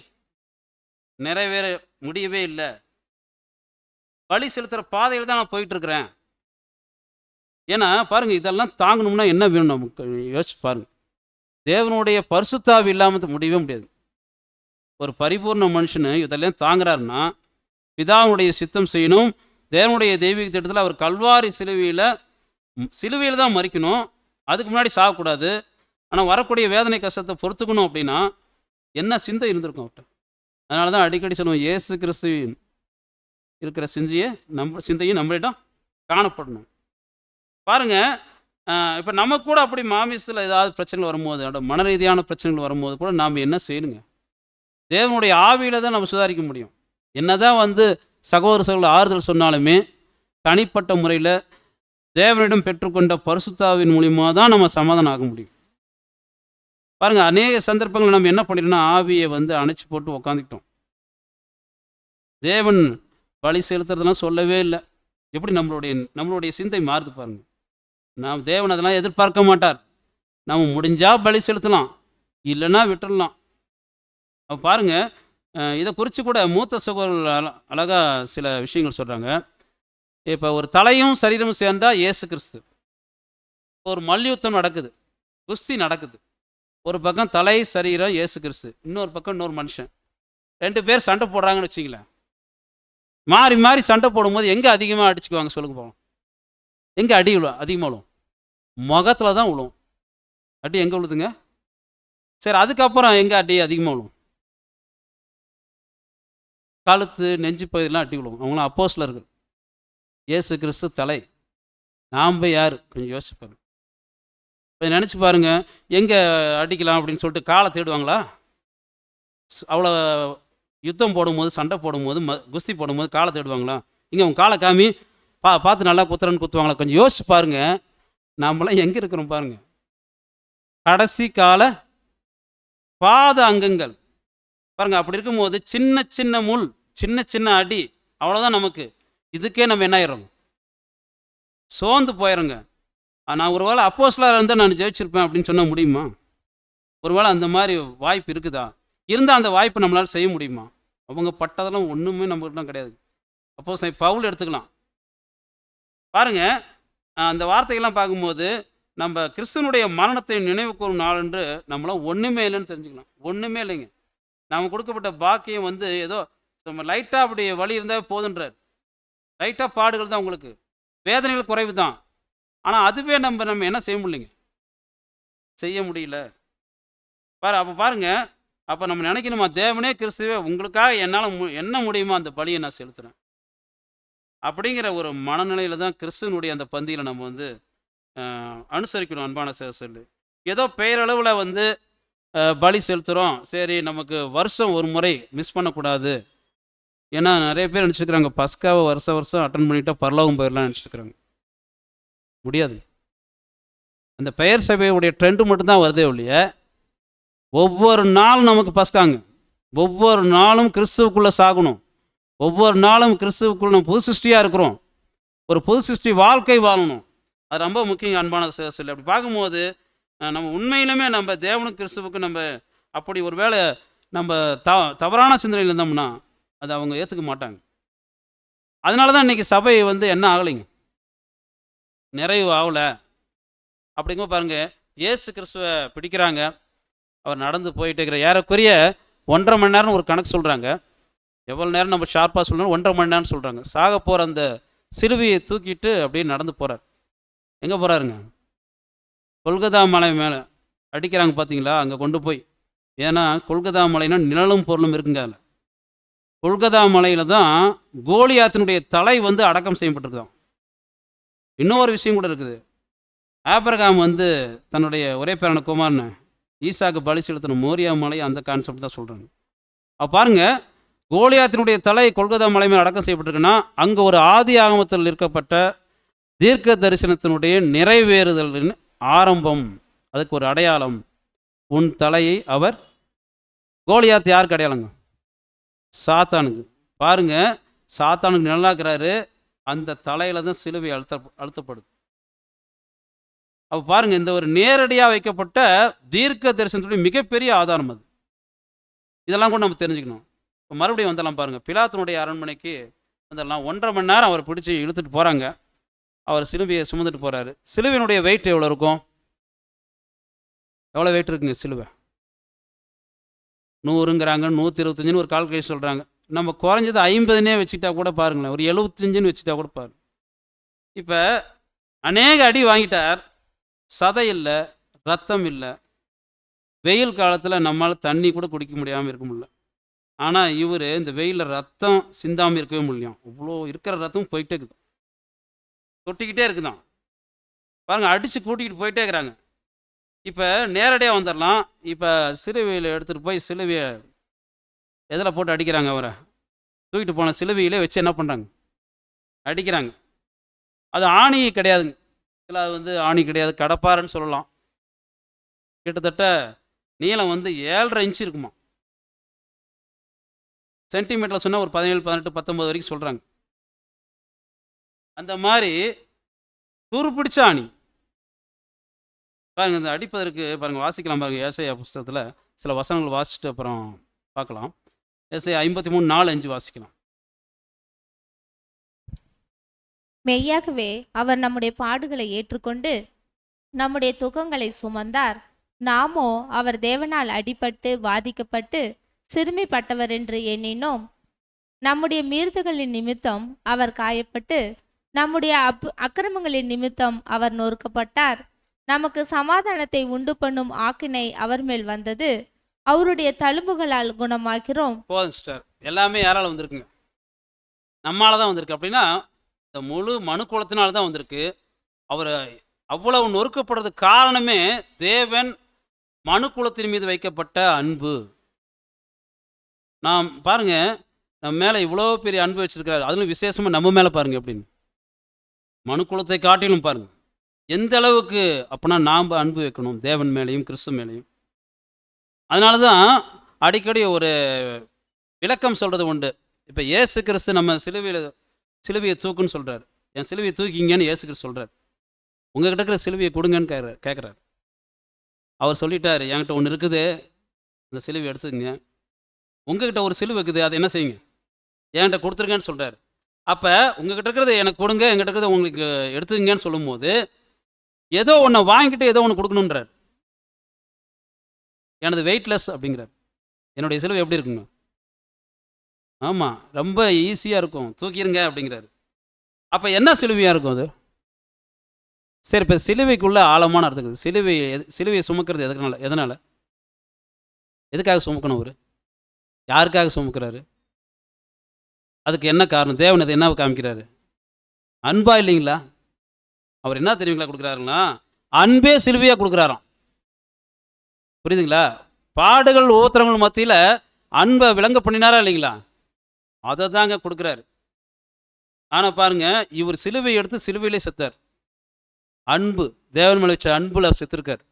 நிறைவேற முடியவே இல்லை. பலி செலுத்துகிற பாதையில் தான் நான் போயிட்டுருக்கிறேன். ஏன்னா பாருங்க, இதெல்லாம் தாங்கணும்னா என்ன வேணும் நமக்கு யோசிச்சு பாருங்க. தேவனுடைய பரிசுத்தாவி இல்லாமல் முடியவே முடியாது. ஒரு பரிபூர்ண மனுஷனு இதெல்லாம் தாங்குறாருன்னா பிதாவுடைய சித்தம் செய்யணும். தேவனுடைய தெய்வீக திட்டத்தில் அவர் கல்வாரி சிலுவையில் தான் மறிக்கணும். அதுக்கு முன்னாடி சாகக்கூடாது. ஆனால் வரக்கூடிய வேதனை கஷ்டத்தை பொறுத்துக்கணும். அப்படின்னா என்ன சிந்தை இருந்திருக்கும் அவர்கிட்ட. அதனால தான் அடிக்கடி சொல்லுவோம், இயேசு கிறிஸ்துவின் இருக்கிற சிந்தையும் நம்மளிடம் காணப்படணும். பாருங்கள், இப்போ நமக்கு கூட அப்படி மாமிசத்தில் ஏதாவது பிரச்சனைகள் வரும்போது, மன ரீதியான பிரச்சனைகள் வரும்போது கூட நாம் என்ன செய்யணுங்க? தேவனுடைய ஆவியில் தான் நம்ம சுதாரிக்க முடியும். என்னதான் சகோதரர்கள் ஆறுதல் சொன்னாலுமே தனிப்பட்ட முறையில் தேவனிடம் பெற்றுக்கொண்ட பரிசுத்தாவின் மூலியமாக தான் நம்ம சமாதானம் ஆக முடியும். பாருங்கள், அநேக சந்தர்ப்பங்கள் நம்ம என்ன பண்ணிட்டோம்னா ஆவியை அணைச்சி போட்டு உக்காந்துக்கிட்டோம். தேவன் பலி செலுத்துறதுலாம் சொல்லவே இல்லை. எப்படி நம்மளுடைய சிந்தை மாறுது பாருங்கள். நாம் தேவன் அதெல்லாம் எதிர்பார்க்க மாட்டார். நம்ம முடிஞ்சால் பலி செலுத்தலாம், இல்லைன்னா விட்டுடலாம். அப்போ பாருங்கள், இதை குறித்து கூட மூத்த சகோதரர்கள் அழகாக சில விஷயங்கள் சொல்கிறாங்க. இப்போ ஒரு தலையும் சரீரமும் சேர்ந்தால் இயேசு கிறிஸ்து. ஒரு மல்யுத்தம் நடக்குது, குஸ்தி நடக்குது. ஒரு பக்கம் தலை சரீரம் இயேசு கிறிஸ்து, இன்னொரு பக்கம் இன்னொரு மனுஷன். 2 பேர் சண்டை போடுறாங்கன்னு வச்சிங்களேன். மாறி மாறி சண்டை போடும்போது எங்கே அதிகமாக அடிச்சுக்குவாங்க சொல்லுங்க போவோம்? எங்கே அடி அதிகமாக விழும்? முகத்தில் தான் விழும். அடி எங்கே விழுதுங்க? சரி, அதுக்கப்புறம் எங்கே அடி அதிகமாக விழும்? கழுத்து, நெஞ்சு பகுதியெலாம் அடி விழுவும். அவங்களாம் அப்போஸ்தலர்கள். இயேசு கிறிஸ்து தலை, நாம் யார்? கொஞ்சம் யோசிச்சு பாருங்க. இப்போ நினச்சி பாருங்கள், எங்கே அடிக்கலாம் அப்படின்னு சொல்லிட்டு காலை தேடுவாங்களா? அவ்வளோ யுத்தம் போடும்போது, சண்டை போடும்போது, குஸ்தி போடும்போது காலை தேடுவாங்களா? இங்கே உங்கள் காலை காமி பார்த்து நல்லா குத்துறன்னு குத்துவாங்களா? கொஞ்சம் யோசிச்சு பாருங்கள். நாமெல்லாம் எங்கே இருக்கிறோம் பாருங்கள். கடைசி கால பாத அங்கங்கள் பாருங்கள். அப்படி இருக்கும்போது சின்ன சின்ன முள், சின்ன சின்ன அடி, அவ்வளோதான் நமக்கு. இதுக்கே நம்ம என்ன ஆயிடுறோம்? சோர்ந்து போயிடுங்க. நான் ஒரு வேளை அப்போஸ்தலராக இருந்தால் நான் ஜெயிச்சிருப்பேன் அப்படின்னு சொன்னால் முடியுமா? ஒரு வேளை அந்த மாதிரி வாய்ப்பு இருக்குதா? இருந்தால் அந்த வாய்ப்பு நம்மளால் செய்ய முடியுமா? அவங்க பட்டதெல்லாம் ஒன்றுமே நம்மகிட்ட கிடையாது. அப்போஸ்தலன் பவுல் எடுத்துக்கலாம். பாருங்கள், அந்த வார்த்தைகள்லாம் பார்க்கும்போது நம்ம கிறிஸ்துவனுடைய மரணத்தை நினைவு கூறும் நாள் என்று நம்மளாம் ஒன்றுமே இல்லைன்னு தெரிஞ்சுக்கலாம். ஒன்றுமே இல்லைங்க. நம்ம கொடுக்கப்பட்ட பாக்கியம் ஏதோ நம்ம லைட்டாக அப்படி வலி இருந்தால் போதுன்றார். லைட்டாக பாடுகள் தான் உங்களுக்கு, வேதனைகள் குறைவு தான். ஆனால் அதுவே நம்ம என்ன செய்ய முடியலைங்க, செய்ய முடியல. அப்போ பாருங்கள், அப்போ நம்ம நினைக்கணுமா, தேவனே கிறிஸ்துவே உங்களுக்காக என்னால் என்ன முடியுமோ அந்த பலியை நான் செலுத்துகிறேன் அப்படிங்கிற ஒரு மனநிலையில் தான் கிறிஸ்துவனுடைய அந்த பந்தியில் நம்ம அனுசரிக்கணும். அன்பான சொல்லு, ஏதோ பெயரளவில் பலி செலுத்துகிறோம், சரி நமக்கு வருஷம் ஒரு முறை மிஸ் பண்ணக்கூடாது. ஏன்னா நிறைய பேர் நினச்சிக்கிறாங்க பஸ்காவை வருஷம் அட்டன் பண்ணிட்டா பரலோகம் போயிடலாம் நினச்சிக்கிறாங்க. முடியாது. அந்த பெயர் சபையுடைய ட்ரெண்டு மட்டும்தான் வருதே ஒழிய ஒவ்வொரு நாளும் நமக்கு பஸ்காங்க. ஒவ்வொரு நாளும் கிறிஸ்துவுக்குள்ளே சாகணும். ஒவ்வொரு நாளும் கிறிஸ்துவுக்குள்ள நம்ம புது சிருஷ்டியாக இருக்கிறோம். ஒரு புது சிருஷ்டி வாழ்க்கை வாழணும். அது ரொம்ப முக்கியம். அன்பான சொல்லி அப்படி பார்க்கும்போது நம்ம உண்மையிலுமே நம்ம தேவனுக்கு கிறிஸ்துவுக்கு நம்ம அப்படி ஒரு வேளை நம்ம தவறான சிந்தனையில் இருந்தோம்னா அது அவங்க ஏற்றுக்க மாட்டாங்க. அதனால தான் இன்றைக்கி சபை என்ன ஆகலைங்க, நிறைவு ஆகலை. அப்படிங்கும்போது பாருங்கள், இயேசு கிறிஸ்துவை பிடிக்கிறாங்க. அவர் நடந்து போயிட்டே இருக்கிற ஏறக்குறைய 1.5 மணி நேரம் ஒரு கணக்கு சொல்கிறாங்க. எவ்வளோ நேரம் நம்ம ஷார்ப்பாக சொல்லணும், 1.5 மணி நேரம் சொல்கிறாங்க. சாக போகிற அந்த சிலுவையை தூக்கிட்டு அப்படியே நடந்து போகிறார். எங்கே போகிறாருங்க? கொல்கத்தா மலை மேலே அடிக்கிறாங்க பார்த்தீங்களா, அங்கே கொண்டு போய். ஏன்னா கொல்கத்தா மலைனா நிழலும் பொருளும் இருக்குங்க. அதில் கொல்கத்தா மலையில் தான் கோலியாத்தினுடைய தலை அடக்கம் செய்யப்பட்டிருக்குதான். இன்னொரு விஷயம் கூட இருக்குது. ஆபிரகாம் தன்னுடைய ஒரே பேரான குமாரனை ஈசாக்கு பலி செலுத்தின மோரியா மலை, அந்த கான்செப்ட் தான் சொல்கிறாங்க. அப்போ பாருங்கள், கோலியாத்தினுடைய தலை கொல்கத்தா மலை மேல் அடக்கம் செய்யப்பட்டிருக்குன்னா அங்கே ஒரு ஆதி ஆகமத்தில் இருக்கப்பட்ட தீர்க்க தரிசனத்தினுடைய நிறைவேறுதலின் ஆரம்பம், அதுக்கு ஒரு அடையாளம். உன் தலையை அவர், கோலியாத் யாருக்கு அடையாளங்க? சாத்தானுக்கு. பாருங்க, சாத்தானுக்கு நிழலாக்குறாரு. அந்த தலையில் தான் சிலுவை அழுத்தப்படுது. அப்போ பாருங்கள், இந்த ஒரு நேரடியாக வைக்கப்பட்ட தீர்க்க தரிசனத்துடைய மிகப்பெரிய ஆதாரம் அது. இதெல்லாம் கூட நம்ம தெரிஞ்சுக்கணும். இப்போ மறுபடியும் வந்துடலாம் பாருங்கள், பிலாத்தினுடைய அரண்மனைக்கு வந்துடலாம். 1.5 மணி நேரம் அவரை பிடிச்சி இழுத்துட்டு போகிறாங்க. அவர் சிலுவையை சுமந்துட்டு போகிறாரு. சிலுவையினுடைய வெயிட் எவ்வளோ இருக்கும்? எவ்வளோ வெயிட் இருக்குங்க சிலுவை? 100ங்கிறாங்க, 125ன்னு ஒரு கால்குலேஷன் சொல்கிறாங்க. நம்ம குறைஞ்சது 50னே வச்சுக்கிட்டா கூட பாருங்களேன், ஒரு 75ன்னு வச்சுட்டா கூட பாருங்க. இப்போ அநேக அடி வாங்கிட்டார், சதை இல்லை, ரத்தம் இல்லை. வெயில் காலத்தில் நம்மளால் தண்ணி கூட குடிக்க முடியாமல் இருக்க முடியல. ஆனால் இவர் இந்த வெயிலில் ரத்தம் சிந்தாமல் இருக்கவே முடியும். இவ்வளோ இருக்கிற ரத்தம் போயிட்டே இருக்குது, தொட்டிக்கிட்டே இருக்குதான் பாருங்கள், அடித்து கூட்டிக்கிட்டு போயிட்டே இருக்கிறாங்க. இப்போ நேரடியாக வந்துடலாம். இப்போ சிலுவையில் எடுத்துகிட்டு போய் சிலுவையை எதில் போட்டு அடிக்கிறாங்க? அவரை தூக்கிட்டு போன சிலுவையிலே வச்சு என்ன பண்ணுறாங்க? அடிக்கிறாங்க. அது ஆணி கிடையாதுங்க, இல்லை அது வந்து ஆணி கிடையாது, கடப்பாருன்னு சொல்லலாம். கிட்டத்தட்ட நீளம் வந்து 7.5 இன்ச்சு இருக்குமா. சென்டிமீட்டரில் சொன்னால் ஒரு 17, 18, 19 வரைக்கும் சொல்கிறாங்க. அந்த மாதிரி துருப்பிடிச்ச ஆணி பாருங்கள். இந்த அடிப்பதற்கு பாருங்கள், வாசிக்கலாம் பாருங்கள். ஏசாயா புஸ்தகத்தில் சில வசனங்கள் வாசிச்சுட்டு அப்புறம் பார்க்கலாம். ஏசாயா 53:4-5 வாசிக்கலாம். மெய்யாகவே அவர் நம்முடைய பாடுகளை ஏற்றுக்கொண்டு நம்முடைய துக்கங்களை சுமந்தார். நாமோ அவர் தேவனால் அடிபட்டு வாதிக்கப்பட்டு சிறுமைப்பட்டவர் என்று எண்ணினோம். நம்முடைய மீறுதல்களின் நிமித்தம் அவர் காயப்பட்டு நம்முடைய அக்கிரமங்களின் நிமித்தம் அவர் நொறுக்கப்பட்டார். நமக்கு சமாதானத்தை உண்டு பண்ணும் ஆக்கினை அவர் மேல் வந்தது, அவருடைய தழும்புகளால் குணமாக்கிறோம். போதும் சிஸ்டர், எல்லாமே யாரால் வந்திருக்குங்க? நம்மளால தான் வந்திருக்கு. அப்படின்னா இந்த முழு மனு குலத்தினால தான் வந்திருக்கு. அவர் அவ்வளவு நொறுக்கப்படுறதுக்கு காரணமே தேவன் மனு குலத்தின் மீது வைக்கப்பட்ட அன்பு. நாம் பாருங்க, நம்ம மேலே இவ்வளோ பெரிய அன்பு வச்சிருக்கிறாரு, அதுவும் விசேஷமாக நம்ம மேலே பாருங்க எப்படின்னு. மனு குலத்தை காட்டிலும் பாருங்க எந்த அளவுக்கு. அப்போனா நாம் அன்பு வைக்கணும் தேவன் மேலேயும் கிறிஸ்து மேலேயும். அதனால தான் அடிக்கடி ஒரு விளக்கம் சொல்கிறது உண்டு. இப்போ இயேசு கிறிஸ்து நம்ம சிலுவையை தூக்குன்னு சொல்கிறார். என் சிலுவையை தூக்கிங்கன்னு இயேசு கிறிஸ்து சொல்கிறார். உங்ககிட்ட இருக்கிற சிலுவையை கொடுங்கன்னு கேட்குறாரு. அவர் சொல்லிட்டார், என்கிட்ட ஒன்று இருக்குது, அந்த சிலுவை எடுத்துக்கங்க. உங்ககிட்ட ஒரு சிலுவை இருக்குது, அதை என்ன செய்யுங்க? என்கிட்ட கொடுத்துருங்கன்னு சொல்கிறார். அப்போ உங்ககிட்ட இருக்கிறத எனக்கு கொடுங்க, என்கிட்ட இருக்கிறத உங்களுக்கு எடுத்துக்கங்கன்னு சொல்லும்போது ஏதோ ஒன்று வாங்கிட்டு ஏதோ ஒன்று கொடுக்கணுன்றார். எனது வெயிட்லெஸ் அப்படிங்கிறார். என்னுடைய சிலுவை எப்படி இருக்குங்க? ஆமாம், ரொம்ப ஈஸியாக இருக்கும், தூக்கிடுங்க அப்படிங்கிறாரு. அப்போ என்ன சிலுவையாக இருக்கும் அது? சரி, இப்போ சிலுவைக்குள்ள ஆழமான அர்த்தம் இருக்குது. சிலுவையை சுமக்கிறது எதனால்? எதுக்காக சுமக்கணும்? அவர் யாருக்காக சுமக்கிறாரு? அதுக்கு என்ன காரணம்? தேவன் அது என்ன காமிக்கிறாரு? அன்பா இல்லைங்களா? அவர் என்ன தெரியுங்களா கொடுக்குறாருங்களா? அன்பே சிலுவையாக கொடுக்குறாராம். புரியுதுங்களா? பாடுகள் உபத்திரங்கள் மத்தியில் அன்பை விளங்க பண்ணினாரா இல்லைங்களா? அதை தாங்க கொடுக்குறாரு. ஆனால் பாருங்க, இவர் சிலுவை எடுத்து சிலுவையிலே செத்தார். அன்பு, தேவன் மேலே வச்ச அன்புல செத்துருக்கார்.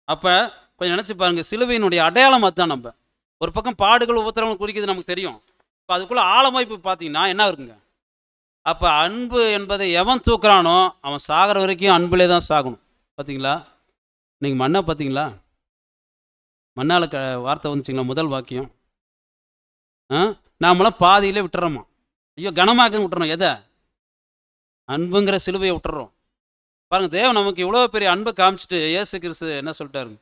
அப்போ கொஞ்சம் நினச்சி பாருங்க, சிலுவையினுடைய அடையாளம் அதுதான். நம்ம ஒரு பக்கம் பாடுகள் உபத்திரங்கள் குறிக்கிறது நமக்கு தெரியும். இப்போ அதுக்குள்ளே ஆழமாக இப்போ பார்த்தீங்கன்னா என்ன இருக்குங்க? அப்போ அன்பு என்பதை எவன் தூக்குறானோ அவன் சாகிற வரைக்கும் அன்பிலே தான் சாகணும். பார்த்தீங்களா? நீங்கள் மண்ணை பார்த்தீங்களா? மண்ணால் வார்த்தை வந்துச்சிங்களா? முதல் வாக்கியம், நாமெல்லாம் பாதியிலே விட்டுறோமா? ஐயோ கனமாக்குன்னு விட்டுறோம். எதை? அன்புங்கிற சிலுவையை விட்டுறோம். பாருங்கள், தேவன் நமக்கு இவ்வளோ பெரிய அன்பை காமிச்சிட்டு இயேசு கிறிஸ்து என்ன சொல்லிட்டாருங்க?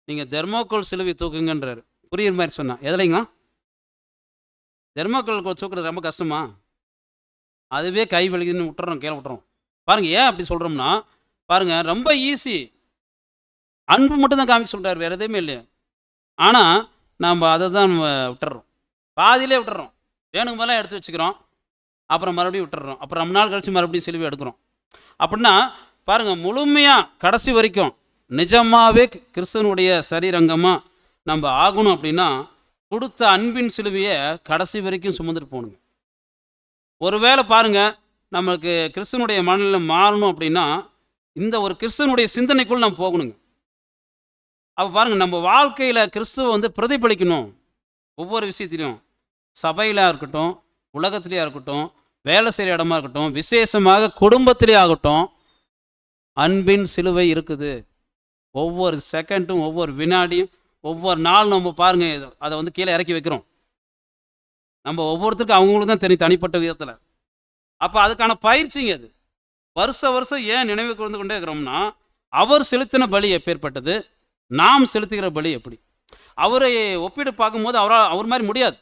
நீங்கள் தெர்மோகோல் சிலுவை தூக்குங்கன்றாரு. புரியுற மாதிரி சொன்னா எதுலைங்களா? தெர்மோகோல் தூக்குறது ரொம்ப கஷ்டமா? அதுவே கை வலிக்குதுன்னு விட்டுறோம், கீழே விட்டுறோம். பாருங்கள், ஏன் அப்படி சொல்கிறோம்னா பாருங்கள், ரொம்ப ஈஸி. அன்பு மட்டும் தான் காமிக்க சொல்கிறார், வேறு எதுவுமே இல்லையா? ஆனால் நம்ம அதை தான் நம்ம விட்டுறோம், பாதியிலே விட்டுறோம். வேணுங்க மேலே எடுத்து வச்சுக்கிறோம், அப்புறம் மறுபடியும் விட்டுறோம், அப்புறம் ரொம்ப நாள் கழித்து மறுபடியும் சிலுவை எடுக்கிறோம். அப்படின்னா பாருங்கள், முழுமையாக கடைசி வரைக்கும் நிஜமாகவே கிறிஸ்தவனுடைய சரீரங்கமாக நம்ம ஆகணும் அப்படின்னா கொடுத்த அன்பின் சிலுவையை கடைசி வரைக்கும் சுமந்துட்டு போகணுங்க. ஒருவேளை பாருங்கள், நம்மளுக்கு கிறிஸ்தவனுடைய மனநிலை மாறணும் அப்படின்னா இந்த ஒரு கிறிஸ்தவனுடைய சிந்தனைக்குள் நம்ம போகணுங்க. அப்போ பாருங்கள், நம்ம வாழ்க்கையில் கிறிஸ்துவை வந்து பிரதிபலிக்கணும். ஒவ்வொரு விஷயத்திலையும், சபையிலாக இருக்கட்டும், உலகத்திலையாக இருக்கட்டும், வேலை செய்கிற இடமா இருக்கட்டும், விசேஷமாக குடும்பத்திலே ஆகட்டும், அன்பின் சிலுவை இருக்குது. ஒவ்வொரு செகண்டும், ஒவ்வொரு வினாடியும், ஒவ்வொரு நாள் நம்ம பாருங்கள் அதை வந்து கீழே இறக்கி வைக்கிறோம். நம்ம ஒவ்வொருத்தருக்கும் அவங்களுக்கு தான் தெரியும் தனிப்பட்ட விதத்தில். அப்போ அதுக்கான பயிற்சிங்க அது. வருஷம் ஏன் நினைவு கூர்ந்து கொண்டே இருக்கிறோம்னா, அவர் செலுத்தின பலி எப்பேற்பட்டது, நாம் செலுத்துகிற பலி எப்படி. அவரை ஒப்பிட்டு பார்க்கும்போது அவர் மாதிரி முடியாது.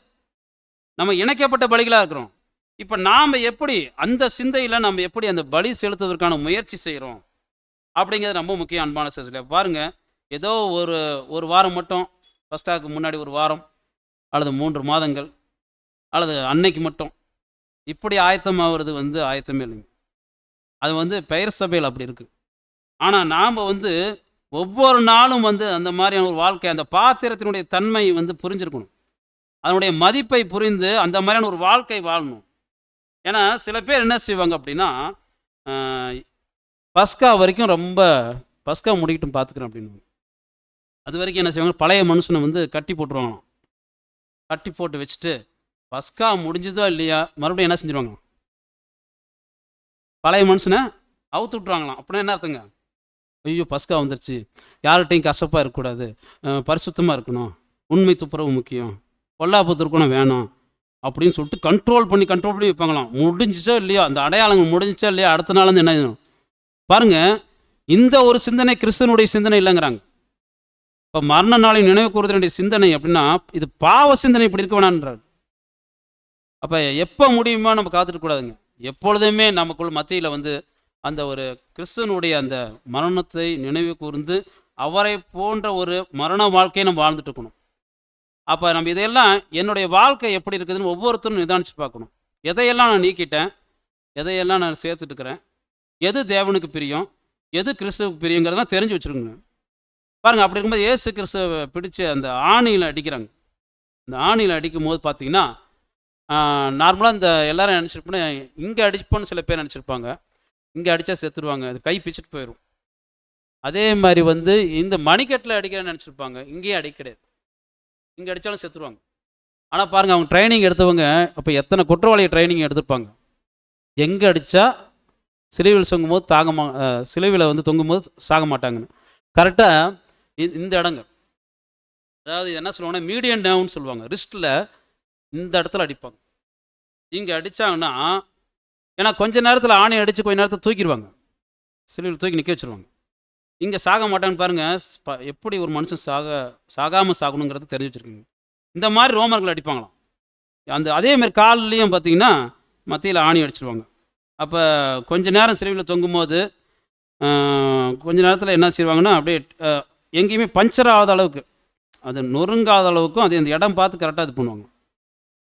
நம்ம இணைக்கப்பட்ட பலிகளாக இருக்கிறோம். இப்போ நாம் எப்படி அந்த சிந்தையில் நம்ம எப்படி அந்த பலி செலுத்துவதற்கான முயற்சி செய்கிறோம் அப்படிங்கிறது ரொம்ப முக்கியம். அன்பான சிஸ்டர் பாருங்கள், ஏதோ ஒரு வாரம் மட்டும், ஃபஸ்ட்டாக்கு முன்னாடி ஒரு வாரம் அல்லது 3 மாதங்கள் அல்லது அன்னைக்கு மட்டும் இப்படி ஆயத்தமாகிறது வந்து ஆயத்தமே இல்லைங்க. அது வந்து பெயர் சபையில் அப்படி இருக்குது. ஆனால் நாம் வந்து ஒவ்வொரு நாளும் வந்து அந்த மாதிரியான ஒரு வாழ்க்கை, அந்த பாத்திரத்தினுடைய தன்மை வந்து புரிஞ்சிருக்கணும். அதனுடைய மதிப்பை புரிந்து அந்த மாதிரியான ஒரு வாழ்க்கை வாழணும். ஏன்னா சில பேர் என்ன செய்வாங்க அப்படின்னா, பஸ்கா வரைக்கும் ரொம்ப பஸ்கா முடிக்கிட்டும் பார்த்துக்கிறேன் அப்படின்னு, அது வரைக்கும் என்ன செய்வாங்க, பழைய மனுஷனை வந்து கட்டி போட்டுருவாங்க. கட்டி போட்டு வச்சுட்டு பஸ்கா முடிஞ்சதோ இல்லையா மறுபடியும் என்ன செஞ்சுருவாங்க, பழைய மனுஷனை அவுத்து விட்ருவாங்களாம். அப்படின்னா என்ன அர்த்தங்க, ஐயோ பஸ்கா வந்துருச்சு, யார்கிட்டையும் கசப்பாக இருக்கக்கூடாது, பரிசுத்தமாக இருக்கணும், உண்மை துப்புரவு முக்கியம், பொல்லாப்பு துர்க்குணம் வேணும் அப்படின்னு சொல்லிட்டு கண்ட்ரோல் பண்ணி வைப்பாங்களாம். முடிஞ்சிச்சோ இல்லையோ, அந்த அடையாளங்கள் முடிஞ்சிச்சோ இல்லையா, அடுத்த நாள் வந்து என்ன பாருங்க. இந்த ஒரு சிந்தனை கிறிஸ்தனுடைய சிந்தனை இல்லைங்கிறாங்க. இப்போ மரண நாளை நினைவு கூறுவதனுடைய சிந்தனை அப்படின்னா, இது பாவ சிந்தனை இப்படி இருக்க வேணான்றார். அப்போ எப்போ முடியுமோ நம்ம காத்துட்டு எப்பொழுதுமே நமக்குள் மத்தியில் வந்து அந்த ஒரு கிறிஸ்தனுடைய அந்த மரணத்தை நினைவு கூர்ந்து அவரை போன்ற ஒரு மரண வாழ்க்கையை நம்ம வாழ்ந்துட்டு இருக்கணும். அப்போ நம்ம இதையெல்லாம் என்னுடைய வாழ்க்கை எப்படி இருக்குதுன்னு ஒவ்வொருத்தரும் நிதானித்து பார்க்கணும். எதையெல்லாம் நான் நீக்கிட்டேன், எதையெல்லாம் நான் சேர்த்துட்டு இருக்கிறேன், எது தேவனுக்கு பிரியம், எது கிறிஸ்துவுக்கு பிரியங்கிறதெல்லாம் தெரிஞ்சு வச்சுருங்க. பாருங்கள், அப்படி இருக்கும்போது இயேசு கிறிஸ்துவை பிடிச்சி அந்த ஆணியில் அடிக்கிறாங்க. இந்த ஆணியில் அடிக்கும் போது பார்த்தீங்கன்னா, நார்மலாக இந்த எல்லோரும் நினச்சிருப்போன்னா இங்கே அடிப்போன்னு சில பேர் நினச்சிருப்பாங்க, இங்கே அடித்தா செத்துருவாங்க, அது கை பிச்சுட்டு போயிடும். அதே மாதிரி வந்து இந்த மணிக்கட்டில் அடிக்கிறேன்னு நினச்சிருப்பாங்க, இங்கேயும் அடிக்க கிடையாது, இங்கே அடித்தாலும் செத்துருவாங்க. ஆனால் பாருங்கள், அவங்க ட்ரைனிங் எடுத்தவங்க அப்போ எத்தனை குற்றவாளியை ட்ரைனிங் எடுத்துருப்பாங்க. எங்கே அடித்தா சிலுவையில் தொங்கும்போது சிலுவையில் வந்து தொங்கும்போது சாக மாட்டாங்கன்னு கரெக்டாக இந்த இடங்க, அதாவது என்ன சொல்லுவாங்கன்னா மீடியம் டவுன் சொல்லுவாங்க, ரிஸ்ட்டில் இந்த இடத்துல அடிப்பாங்க. இங்கே அடித்தாங்கன்னா, ஏன்னா கொஞ்ச நேரத்தில் ஆணை அடித்து கொஞ்ச நேரத்தில் தூக்கிடுவாங்க, சிலுவையில் தூக்கி நிற்க வச்சுருவாங்க. இங்கே சாக மாட்டாங்கன்னு பாருங்கள். எப்படி ஒரு மனுஷன் சாகாமல் சாகணுங்கிறது தெரிஞ்சு வச்சுருக்குங்க. இந்த மாதிரி ரோமர்கள் அடிப்பாங்களாம். அதேமாதிரி கால்லையும் பார்த்தீங்கன்னா மத்தியில் ஆணி அடிச்சிருவாங்க. அப்போ கொஞ்ச நேரம் சிலுவையில் தொங்கும்போது கொஞ்ச நேரத்தில் என்ன செய்வாங்கன்னா, அப்படியே எங்கேயுமே பஞ்சர் ஆகாத அளவுக்கு, அது நொறுங்காத அளவுக்கும் அது அந்த இடம் பார்த்து கரெக்டாக இது பண்ணுவாங்க.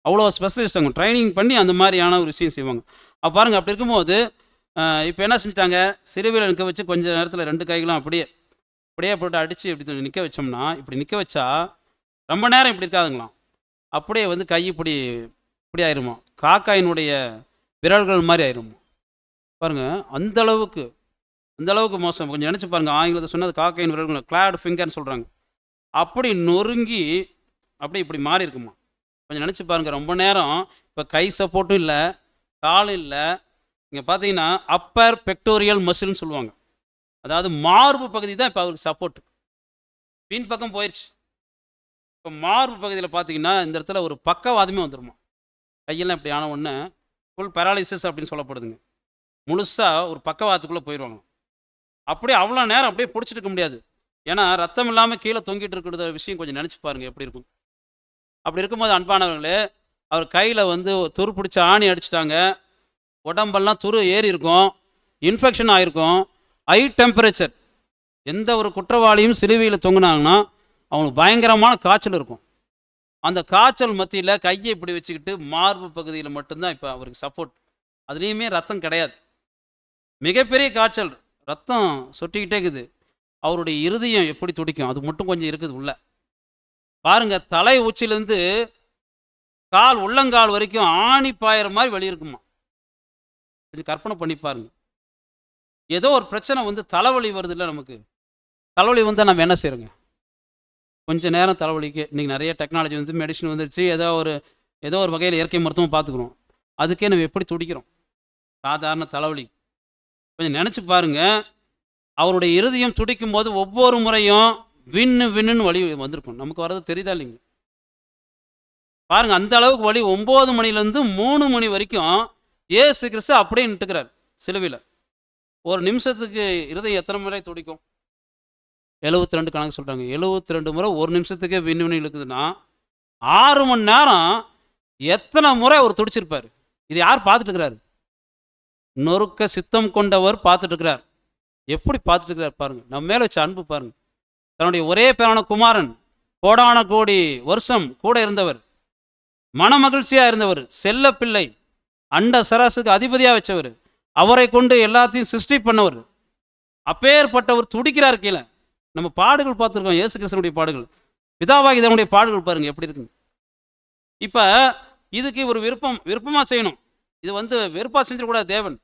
அவ்வளோ ஸ்பெஷலிஸ்ட் அவங்க ட்ரைனிங் பண்ணி அந்த மாதிரியான ஒரு விஷயம் செய்வாங்க. அப்போ பாருங்கள், அப்படி இருக்கும்போது இப்போ என்ன செஞ்சிட்டாங்க, சிலுவையில் நிற்க வச்சு கொஞ்சம் நேரத்தில் 2 கைகளும் அப்படியே போட்டு அடித்து இப்படி நிற்க வச்சோம்னா, இப்படி நிற்க வச்சா ரொம்ப நேரம் இப்படி இருக்காதுங்களாம். அப்படியே வந்து கை இப்படி ஆயிருமா, காக்காயினுடைய விரல்கள் மாதிரி ஆயிருமா. பாருங்கள், அந்தளவுக்கு மோசம். கொஞ்சம் நினச்சி பாருங்கள், ஆங்கிலத்தை சொன்னது காக்காயின் விரல்கள், கிளாட் ஃபிங்கர்னு சொல்கிறாங்க. அப்படி நொறுங்கி அப்படி இப்படி மாறி இருக்குமா. கொஞ்சம் நினச்சி பாருங்கள், ரொம்ப நேரம் இப்போ கை சப்போர்ட்டும் இல்லை, காலும் இல்லை. இங்கே பார்த்தீங்கன்னா அப்பர் பெக்டோரியல் மசில்னு சொல்லுவாங்க, அதாவது மார்பு பகுதி தான் இப்போ அவருக்கு சப்போர்ட், பின் பக்கம் போயிடுச்சு. இப்போ மார்பு பகுதியில் பார்த்தீங்கன்னா இந்த இடத்துல ஒரு பக்கவாதமே வந்துடுமா. கையெல்லாம் இப்படி ஆன உடனே ஃபுல் பேராலிசிஸ் அப்படின்னு சொல்லப்படுதுங்க. முழுசாக ஒரு பக்கவாதத்துக்குள்ளே போயிடுவாங்க. அப்படியே அவ்வளோ நேரம் அப்படியே பிடிச்சிட்டு இருக்க முடியாது. ஏன்னா ரத்தம் இல்லாமல் கீழே தொங்கிட்டு இருக்கிற விஷயம் கொஞ்சம் நினச்சி பாருங்கள் எப்படி இருக்கும். அப்படி இருக்கும்போது அன்பானவர்களே, அவர் கையில் வந்து துரு பிடிச்ச ஆணி அடிச்சிட்டாங்க, உடம்பெல்லாம் துரு ஏறி இருக்கும், இன்ஃபெக்ஷன் ஆகிருக்கும், ஹை டெம்பரேச்சர். எந்த ஒரு குற்றவாளியும் சிலுவையில் தொங்குனாங்கன்னா அவங்களுக்கு பயங்கரமான காய்ச்சல் இருக்கும். அந்த காய்ச்சல் மத்தியில் கையை இப்படி வச்சுக்கிட்டு மார்பு பகுதியில் மட்டும்தான் இப்போ அவருக்கு சப்போர்ட். அதுலேயுமே ரத்தம் கிடையாது, மிகப்பெரிய காய்ச்சல், ரத்தம் சொட்டிக்கிட்டே இருக்குது. அவருடைய இருதயம் எப்படி துடிக்கும், அது மட்டும் கொஞ்சம் இருக்குது உள்ள. பாருங்கள், தலை உச்சிலேருந்து கால் உள்ளங்கால் வரைக்கும் ஆணி பாயிற மாதிரி வெளியிருக்குமா. கொஞ்சம் கற்பனை பண்ணி பாருங்க. ஏதோ ஒரு பிரச்சனை வந்து தலைவலி வருது இல்லை, நமக்கு தலைவலி வந்தால் நம்ம என்ன செய்கிறோங்க, கொஞ்சம் நேரம் தலைவலிக்கு இன்றைக்கி நிறைய டெக்னாலஜி வந்து மெடிசன் வந்துருச்சு, ஏதோ ஒரு வகையில் இயற்கை மருத்துவம் பார்த்துக்குறோம். அதுக்கே நம்ம எப்படி துடிக்கிறோம். சாதாரண தலைவலி கொஞ்சம் நினச்சி பாருங்க. அவருடைய இருதயம் துடிக்கும் போது ஒவ்வொரு முறையும் விண்ணுன்னு வலி வந்திருக்கும். நமக்கு வர்றது தெரியுதா இல்லைங்க? பாருங்க, அந்த அளவுக்கு வலி. 9 மணிலேருந்து 3 மணி வரைக்கும் இயேசு கிறிஸ்து அப்படியே நின்றுக்கிறார் சிலுவையில். ஒரு நிமிஷத்துக்கு இருதயம் எத்தனை முறை துடிக்கும்? 72 கணக்கு சொல்கிறாங்க. 72 முறை ஒரு நிமிஷத்துக்கே விண்ணு இழுக்குதுன்னா 6 மணி நேரம் எத்தனை முறை அவர் துடிச்சிருப்பார்? இது யார் பார்த்துட்டு இருக்கிறாரு? நொறுக்க சித்தம் கொண்டவர் பார்த்துட்டு இருக்கிறார். எப்படி பார்த்துட்டு இருக்கிறார் பாருங்க. நம்ம மேலே வச்ச அன்பு பாருங்க. தன்னுடைய ஒரே பேரான குமாரன், கோடான கோடி வருஷம் கூட இருந்தவர், மன மகிழ்ச்சியாக இருந்தவர், செல்ல பிள்ளை, அண்ட சராசுக்கு அதிபதியாக வச்சவர், அவரை கொண்டு எல்லாத்தையும் சிருஷ்டி பண்ணவர், அப்பேற்பட்டவர் துடிக்கிறார் கீழே. நம்ம பாடுகள் பார்த்துருக்கோம், இயேசு கிறிஸ்துனுடைய பாடுகள், பிதாவாகி இதனுடைய பாடுகள் பாருங்க எப்படி இருக்குங்க. இப்போ இதுக்கு ஒரு விருப்பமாக செய்யணும். இது வெறுப்பாக செஞ்சிடக்கூடாது. தேவன்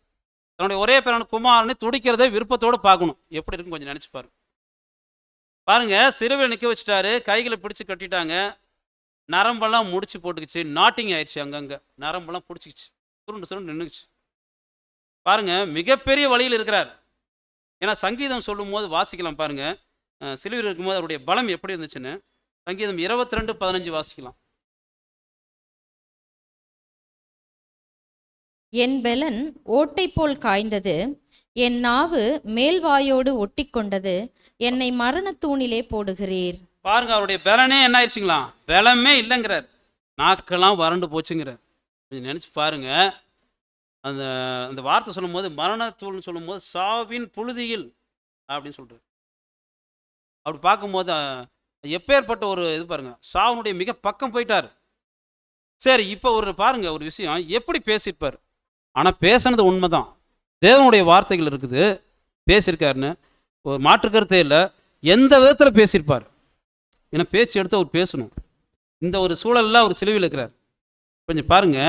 தன்னுடைய ஒரே பேரான குமாரனை துடிக்கிறதை விருப்பத்தோடு பார்க்கணும். எப்படி இருக்குன்னு கொஞ்சம் நினச்சி பாருங்க. பாருங்க, சிலுவையில் நிற்க வச்சுட்டாரு, கைகளை பிடிச்சி கட்டிட்டாங்க, நரம்பெல்லாம் முடிச்சு போட்டுக்குச்சு, நாட்டிங் ஆயிடுச்சு, அங்கங்கே நரம்பெல்லாம் பிடிச்சிக்கிச்சு, சுருண்டு நின்றுக்குச்சு. பாருங்க, மிகப்பெரிய வழியில் இருக்கிறார். ஏன்னா சங்கீதம் சொல்லும் போது வாசிக்கலாம் பாருங்க, சிலுவையில் இருக்கும்போது அவருடைய பலம் எப்படி இருந்துச்சுன்னு. சங்கீதம் 22:15 வாசிக்கலாம். என் பெலன் ஓட்டை போல் காய்ந்தது, என் நாவு மேல்வாயோடு ஒட்டி கொண்டது, என்னை மரணத்தூணிலே போடுகிறீர். பாருங்க, அவருடைய பலனே என்ன ஆயிடுச்சுங்களா? பலமே இல்லைங்கிறார். நாக்கெல்லாம் வறண்டு போச்சுங்கிறார். கொஞ்சம் நினச்சி பாருங்க. அந்த அந்த வார்த்தை சொல்லும் போது, மரணத்தூள்னு சொல்லும் போது சாவின் புழுதியில் அப்படின்னு சொல்றாரு. அப்படி பார்க்கும்போது எப்பேற்பட்ட ஒரு இது பாருங்க, சாவனுடைய மிக பக்கம் போயிட்டார். சரி, இப்போ பாருங்க ஒரு விஷயம், எப்படி பேசியிருப்பார். ஆனால் பேசுனது உண்மைதான், தேவனுடைய வார்த்தைகள் இருக்குது, பேசியிருக்காருன்னு ஒரு மாற்று கருத்தே இல்லை. எந்த விதத்தில் பேசியிருப்பார்? ஏன்னா பேச்சு எடுத்து அவர் பேசணும். இந்த ஒரு சூழலில் அவர் சிலுவையில் இருக்கிறார். கொஞ்சம் பாருங்க,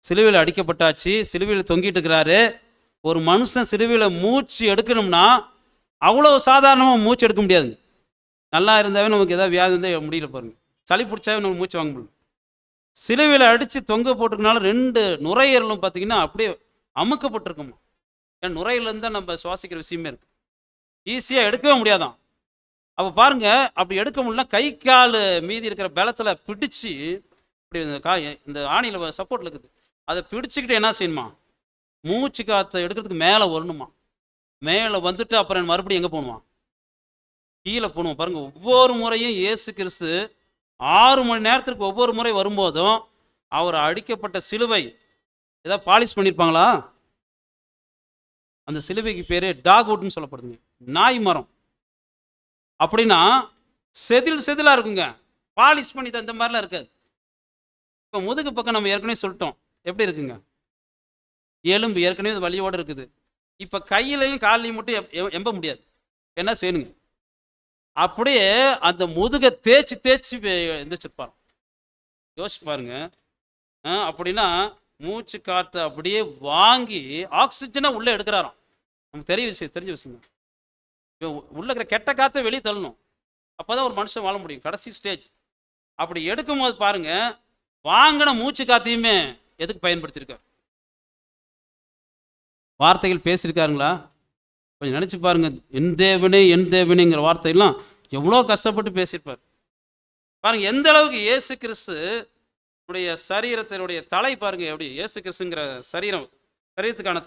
சிலுவையில் அடிக்கப்பட்டாச்சு, சிலுவையில் தொங்கிட்டு இருக்கிறாரு. ஒரு மனுஷன் சிலுவையில் மூச்சு எடுக்கணும்னா அவ்வளோ சாதாரணமாக மூச்சு எடுக்க முடியாதுங்க. நல்லா இருந்தாவே நமக்கு ஏதாவது வியாதி இருந்தால் முடியல பாருங்க, சளி பிடிச்சாவே நம்ம மூச்சு வாங்க முடியல. சிலுவையில் அடித்து தொங்க போட்டிருக்கனால 2 நுரையீரலும் பார்த்தீங்கன்னா அப்படியே அமுக்கப்பட்டிருக்குமா. ஏன்னா நுரையிலேருந்து தான் நம்ம சுவாசிக்கிற விஷயமே இருக்குது, ஈஸியாக எடுக்கவே முடியாதான். அப்போ பாருங்க, அப்படி எடுக்க முடியல, கை கால் மீதி இருக்கிற பலத்தில் பிடிச்சி இப்படி இந்த ஆணியில் சப்போர்ட்டில் இருக்குது, அதை பிடிச்சிக்கிட்டு என்ன செய்யணுமா, மூச்சு காற்றை எடுக்கிறதுக்கு மேலே வரணுமா. மேலே வந்துட்டு அப்புறம் மறுபடியும் எங்கே போகணுமா? கீழே போகணும். பாருங்க, ஒவ்வொரு முறையும் இயேசு கிறிஸ்து 6 மணி நேரத்திற்கு ஒவ்வொரு முறை வரும்போதும் அவர் அடிக்கப்பட்ட சிலுவை ஏதாவது பாலிஷ் பண்ணியிருப்பாங்களா? அந்த சிலுவைக்கு பேர் டாக்வுட்னு சொல்லப்படுதுங்க, நாய் மரம். அப்படின்னா செதிலாக இருக்குங்க, பாலிஷ் பண்ணி அந்த மாதிரிலாம் இருக்காது. இப்போ முதுகு பக்கம் நம்ம ஏற்கனவே சொல்லிட்டோம் எப்படி இருக்குங்க, எலும்பு ஏற்கனவே வலியோடு இருக்குது. இப்போ கையிலையும் காலையும் மட்டும் எம்ப முடியாது, என்ன செய்யணுங்க, அப்படியே அந்த முதுகை தேய்ச்சி எந்திரிச்சிருப்பார். யோசிச்சு பாருங்க. அப்படின்னா மூச்சு காற்று அப்படியே வாங்கி ஆக்சிஜனை உள்ளே எடுக்கிறாராம். நமக்கு தெரிஞ்ச விஷயம். உள்ள இருக்கிற கெட்ட காற்றை வெளியே தள்ளணும், அப்போதான் ஒரு மனுஷன் வாழ முடியும் கடைசி ஸ்டேஜ். அப்படி எடுக்கும் போது பாருங்க, வாங்கின மூச்சு காத்தையுமே எதுக்கு பயன்படுத்தியிருக்கார்? வார்த்தைகள் பேசியிருக்காருங்களா? கொஞ்சம் நினச்சி பாருங்க. என் தேவனேங்கிற வார்த்தையெல்லாம் எவ்வளோ கஷ்டப்பட்டு பேசியிருப்பார் பாருங்க. எந்த அளவுக்கு இயேசு கிறிஸ்து உடைய சரீரத்தினுடைய தலை பாருங்க, எப்படி இயேசு கிறிஸ்துங்கிற சரீரத்துக்கான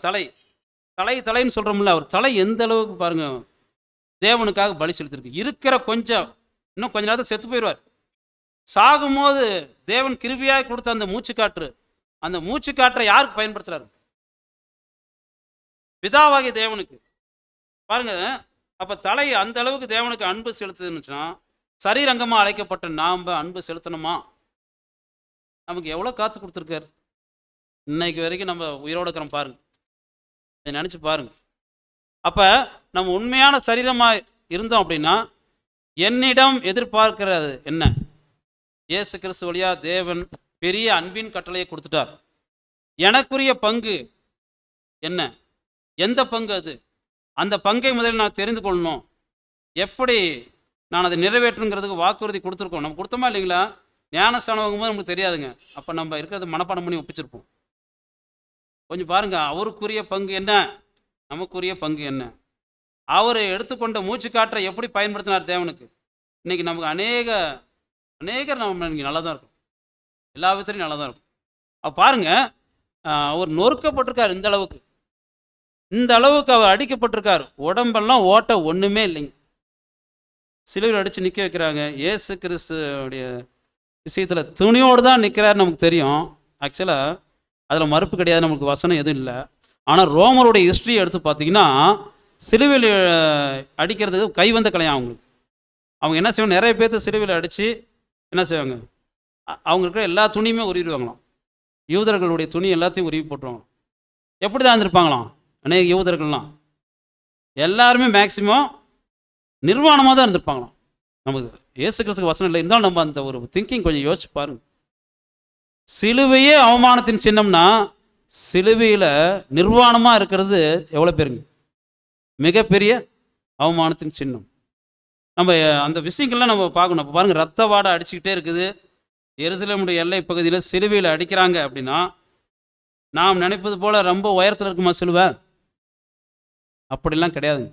தலைன்னு சொல்கிறோம்ல, அவர் தலை எந்த அளவுக்கு பாருங்க தேவனுக்காக பலி செலுத்திருக்கு. இருக்கிற இன்னும் கொஞ்ச நேரத்தில் செத்து போயிடுவார். சாகும்போது தேவன் கிருபையாக கொடுத்த அந்த மூச்சு காற்றை யாருக்கு பயன்படுத்துறாரு? பிதாவாகிய தேவனுக்கு. பாருங்க, அப்போ தலை அந்த அளவுக்கு தேவனுக்கு அன்பு செலுத்துதுன்னுச்சுன்னா, சரீரங்கமாக அழைக்கப்பட்ட நாம் அன்பு செலுத்தணுமா? நமக்கு எவ்வளோ காத்து கொடுத்துருக்காரு. இன்னைக்கு வரைக்கும் நம்ம உயிரோடு இருக்கிறோம் பாருங்க, நினச்சி பாருங்க. அப்போ நம்ம உண்மையான சரீரமாக இருந்தோம் அப்படின்னா என்னிடம் எதிர்பார்க்கிறது என்ன? இயேசு கிறிஸ்து வழியா தேவன் பெரிய அன்பின் கட்டளையை கொடுத்துட்டார். எனக்குரிய பங்கு என்ன? எந்த பங்கு அது? அந்த பங்கை முதலில் நான் தெரிந்து கொள்ளணும். எப்படி நான் அதை நிறைவேற்றுங்கிறதுக்கு வாக்குறுதி கொடுத்துருக்கோம். நம்ம கொடுத்தோமா இல்லைங்களா? ஞானஸ்தானம் வாங்கும்போது நமக்கு தெரியாதுங்க. அப்போ நம்ம இருக்கிறது மனப்பாடம் பண்ணி ஒப்பிச்சிருப்போம். கொஞ்சம் பாருங்க, அவருக்குரிய பங்கு என்ன, நமக்குரிய பங்கு என்ன, அவர் எடுத்துக்கொண்ட மூச்சு காற்றை எப்படி பயன்படுத்தினார் தேவனுக்கு. இன்னைக்கு நமக்கு அநேகர் நம்ம இன்னைக்கு நல்லா தான் இருக்கும், எல்லா விதத்துலையும் நல்லா தான் இருக்கும். பாருங்க, அவர் நொறுக்கப்பட்டிருக்கார், இந்த அளவுக்கு அவர் அடிக்கப்பட்டிருக்கார், உடம்பெல்லாம் ஓட்ட ஒன்றுமே இல்லைங்க. சிலுவையில் அடித்து நிற்க வைக்கிறாங்க. இயேசு கிறிஸ்துடைய விஷயத்தில் துணியோடு தான் நிற்கிறார், நமக்கு தெரியும். ஆக்சுவலாக அதில் மறுப்பு கிடையாது, நமக்கு வசனம் எதுவும் இல்லை. ஆனால் ரோமருடைய ஹிஸ்ட்ரி எடுத்து பார்த்தீங்கன்னா, சிலுவையில் அடிக்கிறதுக்கு கைவந்த கலையாம் அவங்களுக்கு. அவங்க என்ன செய்வாங்க, நிறைய பேர்த்து சிலுவையில் அடித்து என்ன செய்வாங்க, அவங்க இருக்கிற எல்லா துணியுமே உருவிடுவாங்களாம். யூதர்களுடைய துணி எல்லாத்தையும் உருவி போட்டுருவாங்க. எப்படி தான் இருந்திருப்பாங்களாம் அநேக யூதர்கள்லாம், எல்லாருமே மேக்சிமம் நிர்வாணமாக தான் இருந்திருப்பாங்களாம். நமக்கு இயேசு கிறிஸ்துக்கு வசனம் இல்லை, இருந்தாலும் நம்ம அந்த ஒரு திங்கிங் கொஞ்சம் யோசிச்சு பாருங்க. சிலுவையே அவமானத்தின் சின்னம்னா, சிலுவையில் நிர்வாணமாக இருக்கிறது எவ்வளோ பேருங்க, மிகப்பெரிய அவமானத்தின் சின்னம். நம்ம அந்த விஷயங்கள்லாம் நம்ம பார்க்கணும். அப்போ பாருங்கள், ரத்த வாடை அடிச்சுக்கிட்டே இருக்குது. எருசலேமுடைய எல்லை பகுதியில் சிலுவையில் அடிக்கிறாங்க அப்படின்னா, நாம் நினைப்பது போல் ரொம்ப உயரத்தில் இருக்குமா சிலுவை? அப்படிலாம் கிடையாதுங்க.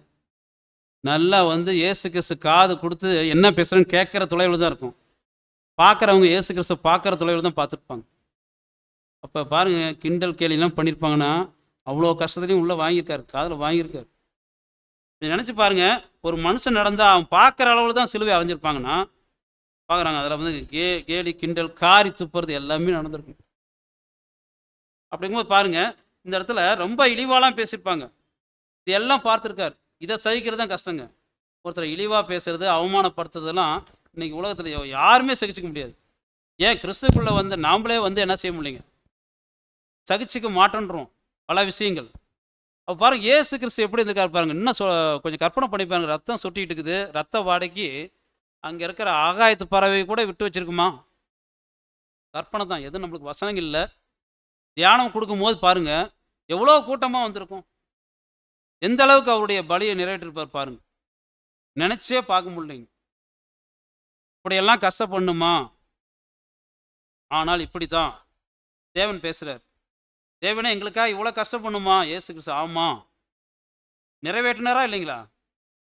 நல்லா இயேசு கிறிஸ்து காது கொடுத்து என்ன பேசுகிறேன்னு கேட்குற தொலைவில் தான் இருக்கும். பார்க்குறவங்க இயேசு கிறிஸ்து பார்க்குற தொலைவில் தான் பார்த்துருப்பாங்க. அப்போ பாருங்கள், கிண்டல் கேலிலாம் பண்ணியிருப்பாங்கன்னா, அவ்வளோ கஷ்டத்துலையும் உள்ளே வாங்கியிருக்காரு, காதில் வாங்கியிருக்காரு. நினச்சி பாருங்கள், ஒரு மனுஷன் நடந்தால் அவன் பார்க்குற அளவில் தான் சிலுவை அரைஞ்சிருப்பாங்கன்னா, பார்க்குறாங்க, அதில் கேலி கிண்டல் காரி துப்புறது எல்லாமே நடந்திருக்கும். அப்படிங்கும்போது பாருங்கள், இந்த இடத்துல ரொம்ப இழிவாலாம் பேசியிருப்பாங்க. இது எல்லாம் பார்த்துருக்காரு. இதை சகிக்கிறது தான் கஷ்டங்க. ஒருத்தர் இழிவாக பேசுறது, அவமானப்படுத்துறதெல்லாம் இன்னைக்கு உலகத்தில் யாருமே சகிச்சிக்க முடியாது. ஏன் கிறிஸ்துக்குள்ளே நாமளே என்ன செய்ய முடியலைங்க, சகிச்சிக்க மாட்டேன்றோம் பல விஷயங்கள். அப்போ பாருங்க, இயேசு கிறிஸ்து எப்படி இருந்திருக்காரு பாருங்க. இன்னும் கொஞ்சம் கற்பனை பண்ணி பாருங்க. ரத்தம் சொட்டிகிட்டு இருக்குது, ரத்த வாடைக்கு அங்கே இருக்கிற ஆகாயத்து பறவை கூட விட்டு வச்சிருக்குமா? கற்பனை தான், எதுவும் நம்மளுக்கு வசனங்கள் இல்லை. தியானம் கொடுக்கும்போது பாருங்க, எவ்வளோ கூட்டமாக வந்திருக்கும், எந்த அளவுக்கு அவருடைய பலியை நிறைவேற்றிருப்பார் பாருங்க. நினைச்சே பார்க்க முடியலைங்க. இப்படியெல்லாம் கஷ்டப்படணுமா? ஆனால் இப்படி தான் தேவன் பேசுகிறார். தேவனே எங்களுக்காக இவ்வளோ கஷ்டப்படணுமா? இயேசு கிறிஸ்து ஆமா, நிறைவேற்றினாரா இல்லைங்களா?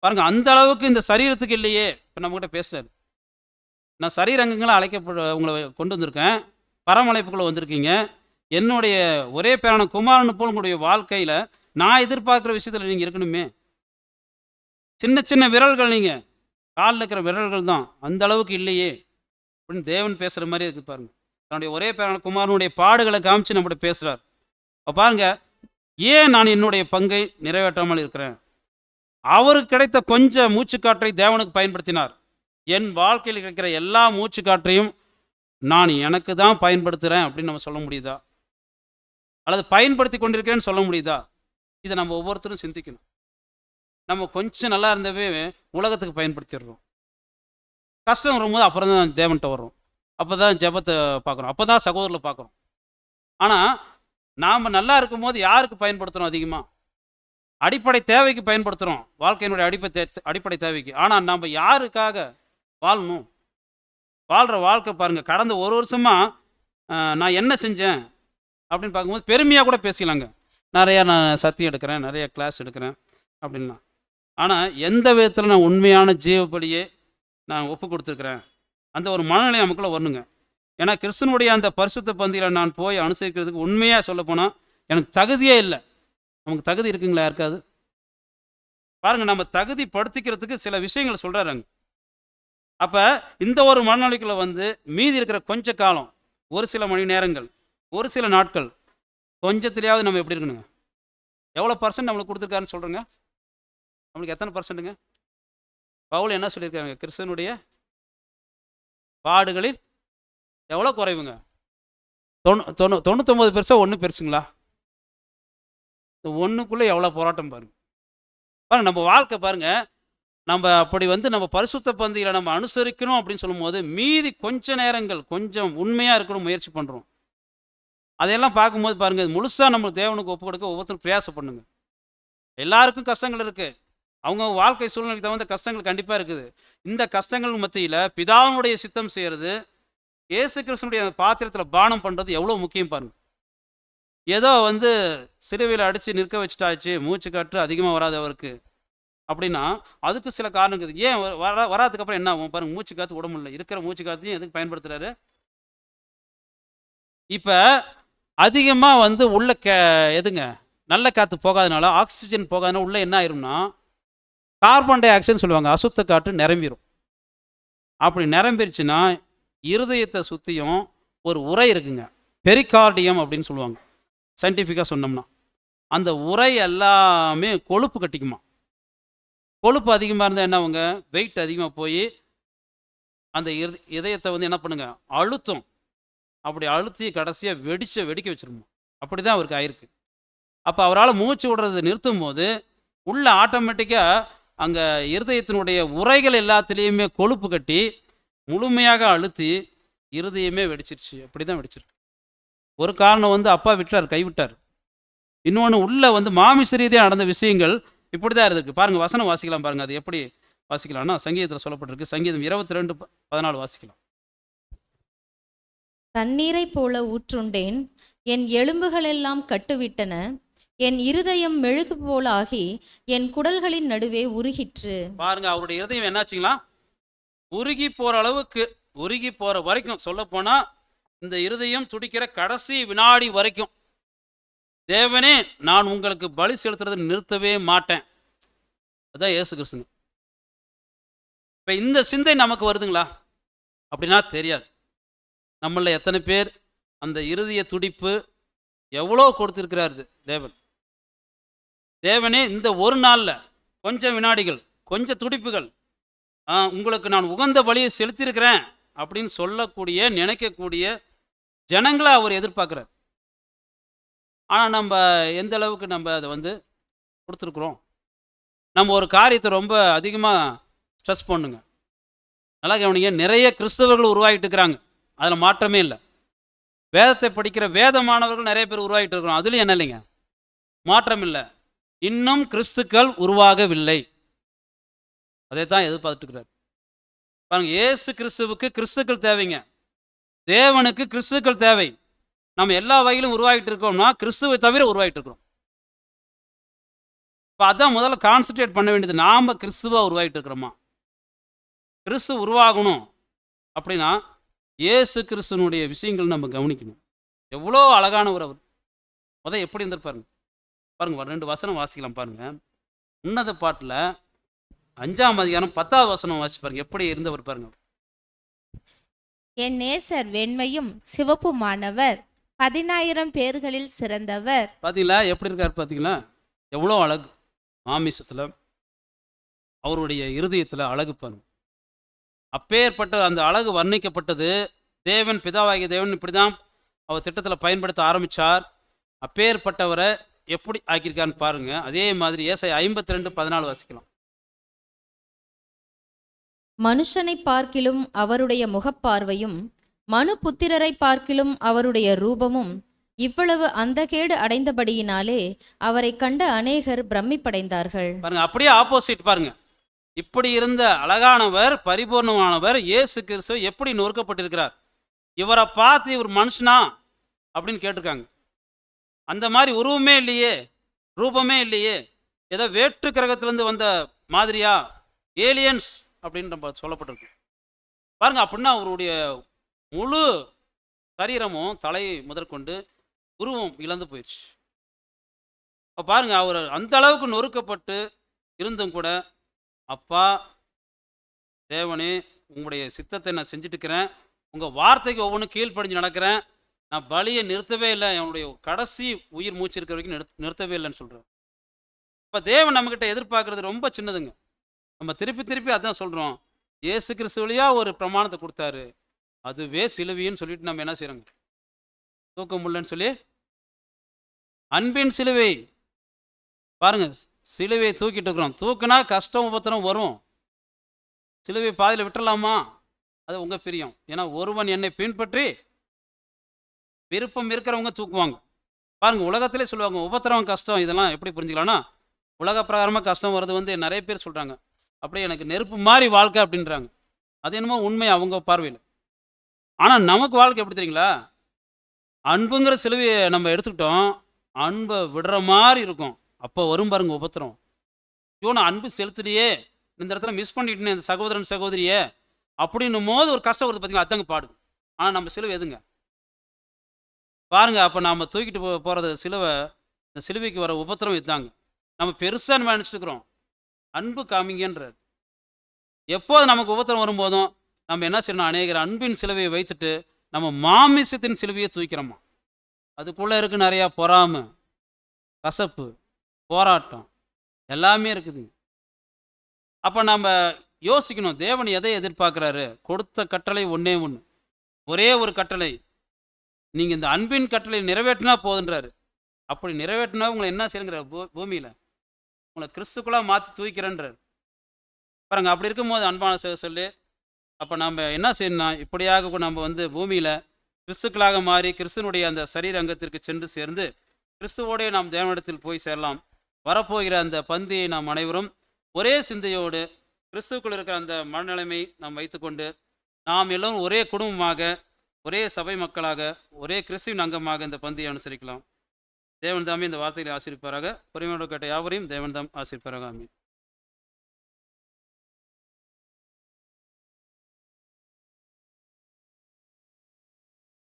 பாருங்க, அந்த அளவுக்கு இந்த சரீரத்துக்கு இல்லையே. இப்போ நம்மகிட்ட பேசுகிறார். நான் சரீரங்களை உங்களை கொண்டு வந்திருக்கேன், பரமழைப்புக்குள்ளே வந்திருக்கீங்க. என்னுடைய ஒரே பேரான குமாரனு போல் உங்களுடைய வாழ்க்கையில் நான் எதிர்பார்க்குற விஷயத்தில் நீங்கள் இருக்கணுமே. சின்ன சின்ன விரல்கள், நீங்கள் காலில் இருக்கிற விரல்கள் தான், அந்த அளவுக்கு இல்லையே அப்படின்னு தேவன் பேசுகிற மாதிரி இருக்குது பாருங்க. தன்னுடைய ஒரே பேரான குமாரனுடைய பாடுகளை காமிச்சு நம்மகிட்ட பேசுகிறார். அப்போ பாருங்க, ஏன் நான் என்னுடைய பங்கை நிறைவேற்றாமல் இருக்கிறேன்? அவருக்கு கிடைத்த கொஞ்சம் மூச்சுக்காற்றை தேவனுக்கு பயன்படுத்தினார். என் வாழ்க்கையில் கிடைக்கிற எல்லா மூச்சுக்காற்றையும் நான் எனக்கு தான் பயன்படுத்துகிறேன் அப்படின்னு நம்ம சொல்ல முடியுதா? அல்லது பயன்படுத்தி கொண்டிருக்கிறேன்னு சொல்ல முடியுதா? இதை நம்ம ஒவ்வொருத்தரும் சிந்திக்கணும். நம்ம கொஞ்சம் நல்லா இருந்தவே உலகத்துக்கு பயன்படுத்திடுறோம். கஷ்டம் வரும்போது அப்புறம் தான் தேவன்கிட்ட வர்றோம், அப்போ தான் ஜெபத்தை பார்க்குறோம், அப்போ தான் சகோதரரை பார்க்குறோம். ஆனால் நாம் நல்லா இருக்கும்போது யாருக்கு பயன்படுத்துகிறோம்? அதிகமாக அடிப்படை தேவைக்கு பயன்படுத்துகிறோம், வாழ்க்கையினுடைய அடிப்படை தேவைக்கு. ஆனால் நம்ம யாருக்காக வாழணும்? வாழ்கிற வாழ்க்கை பாருங்கள், கடந்த ஒரு வருஷமாக நான் என்ன செஞ்சேன் அப்படின்னு பார்க்கும்போது பெருமையாக கூட பேசிக்கலாங்க. நிறையா நான் சத்தியம் எடுக்கிறேன், நிறைய கிளாஸ் எடுக்கிறேன் அப்படின்லாம். ஆனால் எந்த விதத்தில் நான் உண்மையான ஜீவபலியே நான் ஒப்பு கொடுத்துருக்குறேன், அந்த ஒரு மனநிலை நமக்குள்ளே வரணுங்க. ஏன்னா கிறிஸ்துவனுடைய அந்த பரிசுத்த பந்தியில் நான் போய் அனுசரிக்கிறதுக்கு உண்மையாக சொல்லப்போனால் எனக்கு தகுதியே இல்லை. நமக்கு தகுதி இருக்குங்களா யாருக்காது? பாருங்கள், நம்ம தகுதி படுத்திக்கிறதுக்கு சில விஷயங்கள் சொல்கிறாருங்க. அப்போ இந்த ஒரு மனநிலைக்குள்ளே மீதி இருக்கிற கொஞ்ச காலம், ஒரு சில மணி நேரங்கள், ஒரு சில நாட்கள், கொஞ்சத்துலையாவது நம்ம எப்படி இருக்கணுங்க? எவ்வளோ பர்சன்ட் நம்மளுக்கு கொடுத்துருக்காருன்னு சொல்கிறேங்க? நம்மளுக்கு எத்தனை பர்சன்ட்டுங்க? பவுல் என்ன சொல்லியிருக்காங்க? கிறிஸ்தனுடைய பாடுகளில் எவ்வளோ குறைவுங்க? 99 பெருசா 1 பெருசுங்களா? இந்த ஒன்றுக்குள்ளே எவ்வளோ போராட்டம் பாருங்கள். பாருங்கள், நம்ம வாழ்க்கை பாருங்கள், நம்ம அப்படி நம்ம பரிசுத்த பந்தியில் நம்ம அனுசரிக்கணும் அப்படின்னு சொல்லும்போது மீதி கொஞ்ச நேரங்கள் கொஞ்சம் உண்மையாக இருக்கணும் முயற்சி பண்ணுறோம். அதையெல்லாம் பார்க்கும்போது பாருங்கள், முழுசாக நம்ம தேவனுக்கு ஒப்பு கொடுக்க ஒவ்வொருத்தரும் பிரயாசம் பண்ணுங்க. எல்லாருக்கும் கஷ்டங்கள் இருக்குது, அவங்க வாழ்க்கை சூழ்நிலைக்கு தகுந்த கஷ்டங்கள் கண்டிப்பாக இருக்குது. இந்த கஷ்டங்கள் மத்தியில் பிதாவினுடைய சித்தம் செய்கிறது, இயேசு கிறிஸ்துனுடைய அந்த பாத்திரத்தில் பானம் பண்ணுறது எவ்வளோ முக்கியம் பாருங்கள். ஏதோ வந்து சிலுவையில் அடித்து நிற்க வச்சுட்டாச்சு, மூச்சு காற்று அதிகமாக வராது அவருக்கு அப்படின்னா அதுக்கு சில காரணம் இருக்குது. ஏன் வராதுக்கப்புறம் என்ன ஆகும் பாருங்க, மூச்சு காற்று விட முடியல, இருக்கிற மூச்சு காற்றையும் எதுக்கு பயன்படுத்துகிறாரு? இப்போ அதிகமாக வந்து உள்ள எதுங்க நல்ல காற்று போகாதனால, ஆக்சிஜன் போகாதனால உள்ள என்ன ஆயிரும்னா கார்பன் டை ஆக்சைடுன்னு சொல்லுவாங்க, அசுத்த காற்று நிரம்பிடும். அப்படி நிரம்பிருச்சுன்னா இருதயத்தை சுற்றியும் ஒரு உறை இருக்குங்க, பெரிகார்டியம் அப்படின்னு சொல்லுவாங்க சயின்டிஃபிக்காக சொன்னோம்னா. அந்த உறை எல்லாமே கொழுப்பு கட்டிக்குமா. கொழுப்பு அதிகமாக இருந்தால் என்ன ஆகுங்க, வெயிட் அதிகமாக போய் அந்த இதயத்தை வந்து என்ன பண்ணுங்க, அழுத்தம். அப்படி அழுத்தி கடைசியாக வெடிக்க வச்சிருமோ. அப்படி தான் அவருக்கு ஆயிருக்கு. அப்போ அவரால் மூச்சு விடுறது நிறுத்தும் போது உள்ள ஆட்டோமேட்டிக்காக அங்கே இருதயத்தினுடைய உரைகள் எல்லாத்துலேயுமே கொழுப்பு கட்டி முழுமையாக அழுத்தி இருதயமே வெடிச்சிருச்சு. அப்படி தான் வெடிச்சிருக்கு. ஒரு காரணம் வந்து அப்பா விட்டார், கைவிட்டார். இன்னொன்று உள்ள வந்து மாமிச ரீதியாக நடந்த விஷயங்கள் இப்படி தான் இருக்குது. பாருங்கள், வசனம் வாசிக்கலாம் பாருங்கள். அது எப்படி வாசிக்கலாம்னா சங்கீதத்தில் சொல்லப்பட்டிருக்கு. சங்கீதம் 22:14 வாசிக்கலாம். தண்ணீரைப் போல ஊற்றுண்டேன், என் எலும்புகளெல்லாம் கட்டுவிட்டன, என் இருதயம் மெழுகு போல ஆகி என் குடல்களின் நடுவே உருகிற்று. பாருங்க, அவருடைய இருதயம் என்னாச்சுங்களா, உருகி போற அளவுக்கு, உருகி போற வரைக்கும், சொல்ல போனா இந்த இருதயம் துடிக்கிற கடைசி வினாடி வரைக்கும் தேவனே நான் உங்களுக்கு பலி செலுத்துறதை நிறுத்தவே மாட்டேன். அதான் இயேசு கிறிஸ்து. இப்ப இந்த சிந்தை நமக்கு வருதுங்களா அப்படின்னா தெரியாது. நம்மள எத்தனை பேர் அந்த இருதய துடிப்பு எவ்வளோ கொடுத்துருக்கிறாரு தேவன். தேவனே இந்த ஒரு நாளில் கொஞ்சம் வினாடிகள், கொஞ்சம் துடிப்புகள், உங்களுக்கு நான் உகந்த பலியை செலுத்தியிருக்கிறேன் அப்படின்னு சொல்லக்கூடிய, நினைக்கக்கூடிய ஜனங்களை அவர் எதிர்பார்க்குறார். ஆனால் நம்ம எந்த அளவுக்கு நம்ம அதை வந்து கொடுத்துருக்குறோம். நம்ம ஒரு காரியத்தை ரொம்ப அதிகமாக ஸ்ட்ரெஸ் பண்ணுங்க. நல்லா கவனிங்க, நிறைய கிறிஸ்தவர்கள் உருவாகிட்டு இருக்கிறாங்க, அதில் மாற்றமே இல்லை. வேதத்தை படிக்கிற வேத மாணவர்கள் நிறைய பேர் உருவாகிட்டு இருக்கிறோம், அதுலேயும் என்ன இல்லைங்க, மாற்றம் இல்லை. இன்னும் கிறிஸ்துக்கள் உருவாகவில்லை. அதை தான் எதிர்பார்த்துக்கிறார். பாருங்க, இயேசு கிறிஸ்துவுக்கு கிறிஸ்துக்கள் தேவைங்க, தேவனுக்கு கிறிஸ்துக்கள் தேவை. நம்ம எல்லா வகையிலும் உருவாகிட்டு இருக்கோம்னா கிறிஸ்துவை தவிர உருவாகிட்டு இருக்கிறோம். இப்போ அதான் முதல்ல கான்சன்ட்ரேட் பண்ண வேண்டியது. நாம் கிறிஸ்துவாக உருவாகிட்டு இருக்கிறோமா? கிறிஸ்து உருவாகணும் அப்படின்னா இயேசு கிறிஸ்துவனுடைய விஷயங்கள் நம்ம கவனிக்கணும். எவ்வளோ அழகானவர் அவர். முதல் எப்படி இருந்திருப்பாருங்க பாருங்க. 2 வசனம் வாசிக்கலாம் பாருங்க. உன்னத பாட்டில் 5ஆம் அதிகாரம் 10ஆவது வசனம் வாசி பாருங்க, எப்படி இருந்தவர் பாருங்க. என் நேசர் வெண்மையும் சிவப்புமானவர், 10,000 பேர்களில் சிறந்தவர். பார்த்தீங்களா எப்படி இருக்கார்? பார்த்தீங்களா எவ்வளோ அழகு. மாமிசத்தில், அவருடைய இருதயத்தில் அழகு பாருங்க. அப்பேற்பட்ட அந்த அழகு வர்ணிக்கப்பட்டது. தேவன், பிதாவாகிய தேவன் இப்படி தான் அவர் திட்டத்தில் பயன்படுத்த ஆரம்பித்தார். அப்பேற்பட்டவரை எப்படி ஆக்கியிருக்கான்னு பாருங்க. அதே மாதிரி ஏசாயா 52:14 வாசிக்கலாம். மனுஷனை பார்க்கிலும் அவருடைய முகப்பார்வையும், மனு புத்திரரை பார்க்கிலும் அவருடைய ரூபமும் இவ்வளவு அந்தகேடு அடைந்தபடியினாலே அவரை கண்ட அநேகர் பிரமிப்படைந்தார்கள். பாருங்க, அப்படியே ஆப்போசிட் பாருங்க. இப்படி இருந்த அழகானவர், பரிபூர்ணமானவர் இயேசு கிறிஸ்து எப்படி நொறுக்கப்பட்டிருக்கிறார். இவரை பார்த்து இவர் மனுஷனா அப்படின்னு கேட்டிருக்காங்க. அந்த மாதிரி உருவமே இல்லையே, ரூபமே இல்லையே, ஏதோ வேற்று கிரகத்திலேருந்து வந்த மாதிரியா, ஏலியன்ஸ் அப்படின்னு நம்ம சொல்லப்பட்டிருக்கு பாருங்க. அப்படின்னா அவருடைய முழு சரீரமும் தலை முதற்கொண்டு உருவம் இழந்து போயிடுச்சு. இப்போ பாருங்க, அவர் அந்த அளவுக்கு நொறுக்கப்பட்டு இருந்தும் கூட, அப்பா தேவனே உங்களுடைய சித்தத்தை நான் செஞ்சுட்டு இருக்கிறேன், உங்கள் வார்த்தைக்கு ஒவ்வொன்றும் கீழ்ப்படிஞ்சு நடக்கிறேன், நான் பலியை நிறுத்தவே இல்லை, என்னுடைய கடைசி உயிர் மூச்சு இருக்கிற வரைக்கும் நிறுத்தவே இல்லைன்னு சொல்கிறேன். இப்போ தேவன் நம்மக்கிட்ட எதிர்பார்க்குறது ரொம்ப சின்னதுங்க. நம்ம திருப்பி திருப்பி அதான் சொல்கிறோம். இயேசு கிறிஸ்துவிலையா ஒரு பிரமாணத்தை கொடுத்தாரு, அதுவே சிலுவைன்னு சொல்லிட்டு நம்ம என்ன செய்கிறோங்க, தூக்க முடியலன்னு சொல்லி அன்பின் சிலுவை பாருங்க, சிலுவையை தூக்கிட்டு இருக்கிறோம். தூக்குனா கஷ்டம் உபத்திரம் வரும். சிலுவை பாதியில் விட்டுறலாமா? அது உங்கள் பிரியம். ஏன்னா ஒருவன் என்னை பின்பற்றி, விருப்பம் இருக்கிறவங்க தூக்குவாங்க. பாருங்க, உலகத்திலே சொல்லுவாங்க உபத்திரம் கஷ்டம். இதெல்லாம் எப்படி புரிஞ்சுக்கலாம்னா, உலக பிரகாரமாக கஷ்டம் வர்றது வந்து நிறைய பேர் சொல்கிறாங்க, அப்படியே எனக்கு நெருப்பு மாதிரி வாழ்க்கை அப்படின்றாங்க. அது என்னமோ உண்மை அவங்க பார்வையில். ஆனால் நமக்கு வாழ்க்கை எப்படி தெரியுங்களா? அன்புங்கிற சிலுவையை நம்ம எடுத்துக்கிட்டோம், அன்பை விடுற மாதிரி இருக்கும். அப்போ வரும் பாருங்க உபத்திரம். ஐயோ, நான் அன்பு செலுத்தலையே, இந்த இடத்துல மிஸ் பண்ணிட்டேனே இந்த சகோதரன் சகோதரியே அப்படின்னும் போது ஒரு கஷ்டம் வருது பார்த்தீங்களா, அத்தங்க பாடு. ஆனால் நம்ம சிலுவை எதுங்க பாருங்க. அப்போ நாம் தூக்கிட்டு போகிறது சிலுவை. இந்த சிலுவைக்கு வர உபத்திரம் இதுதாங்க. நம்ம பெருசாக நம்ம நினச்சிட்டுக்கிறோம். அன்பு காமிங்கன்றார். எப்போது நமக்கு உபத்திரம் வரும்போதும் நம்ம என்ன செய்யணும், அநேகர் அன்பின் சிலுவையை வைத்துட்டு நம்ம மாமிசத்தின் சிலுவையை தூக்கிறோமா. அதுக்குள்ளே இருக்கு நிறையா பொறாமை, கசப்பு, போராட்டம் எல்லாமே இருக்குதுங்க. அப்போ நம்ம யோசிக்கணும், தேவன் எதை எதிர்பார்க்குறாரு. கொடுத்த கட்டளை ஒன்றே ஒன்று, ஒரே ஒரு கட்டளை. நீங்கள் இந்த அன்பின் கட்டளை நிறைவேற்றினா போதுன்றாரு. அப்படி நிறைவேற்றினா உங்களை என்ன செய்யுங்கிறார், பூமியில் உங்களை கிறிஸ்துக்குள்ளாக மாற்றி தூக்கிறேன்றார் பாருங்க. அப்படி இருக்கும்போது அன்பான சொல்லி அப்போ நம்ம என்ன செய்யணும்னா, இப்படியாக நம்ம பூமியில் கிறிஸ்துக்களாக மாறி கிறிஸ்துவனுடைய அந்த சரீர அங்கத்திற்கு சென்று சேர்ந்து கிறிஸ்துவோடைய நாம் தேவனிடத்தில் போய் சேரலாம். வரப்போகிற அந்த பந்தியை நாம் அனைவரும் ஒரே சிந்தையோடு கிறிஸ்துக்குள் இருக்கிற அந்த மனநிலைமை நாம் வைத்துக்கொண்டு நாம் எல்லோரும் ஒரே குடும்பமாக, ஒரே சபை மக்களாக, ஒரே கிறிஸ்துவின் அங்கமாக இந்த பந்தியை அனுசரிக்கலாம். தேவன் தாமே இந்த வார்த்தைகளை ஆசீர்வதிப்பாராக. பொறுமையோடு கேட்ட யாவரையும் தேவன் தாம் ஆசீர்வதிப்பாராக. ஆமென்.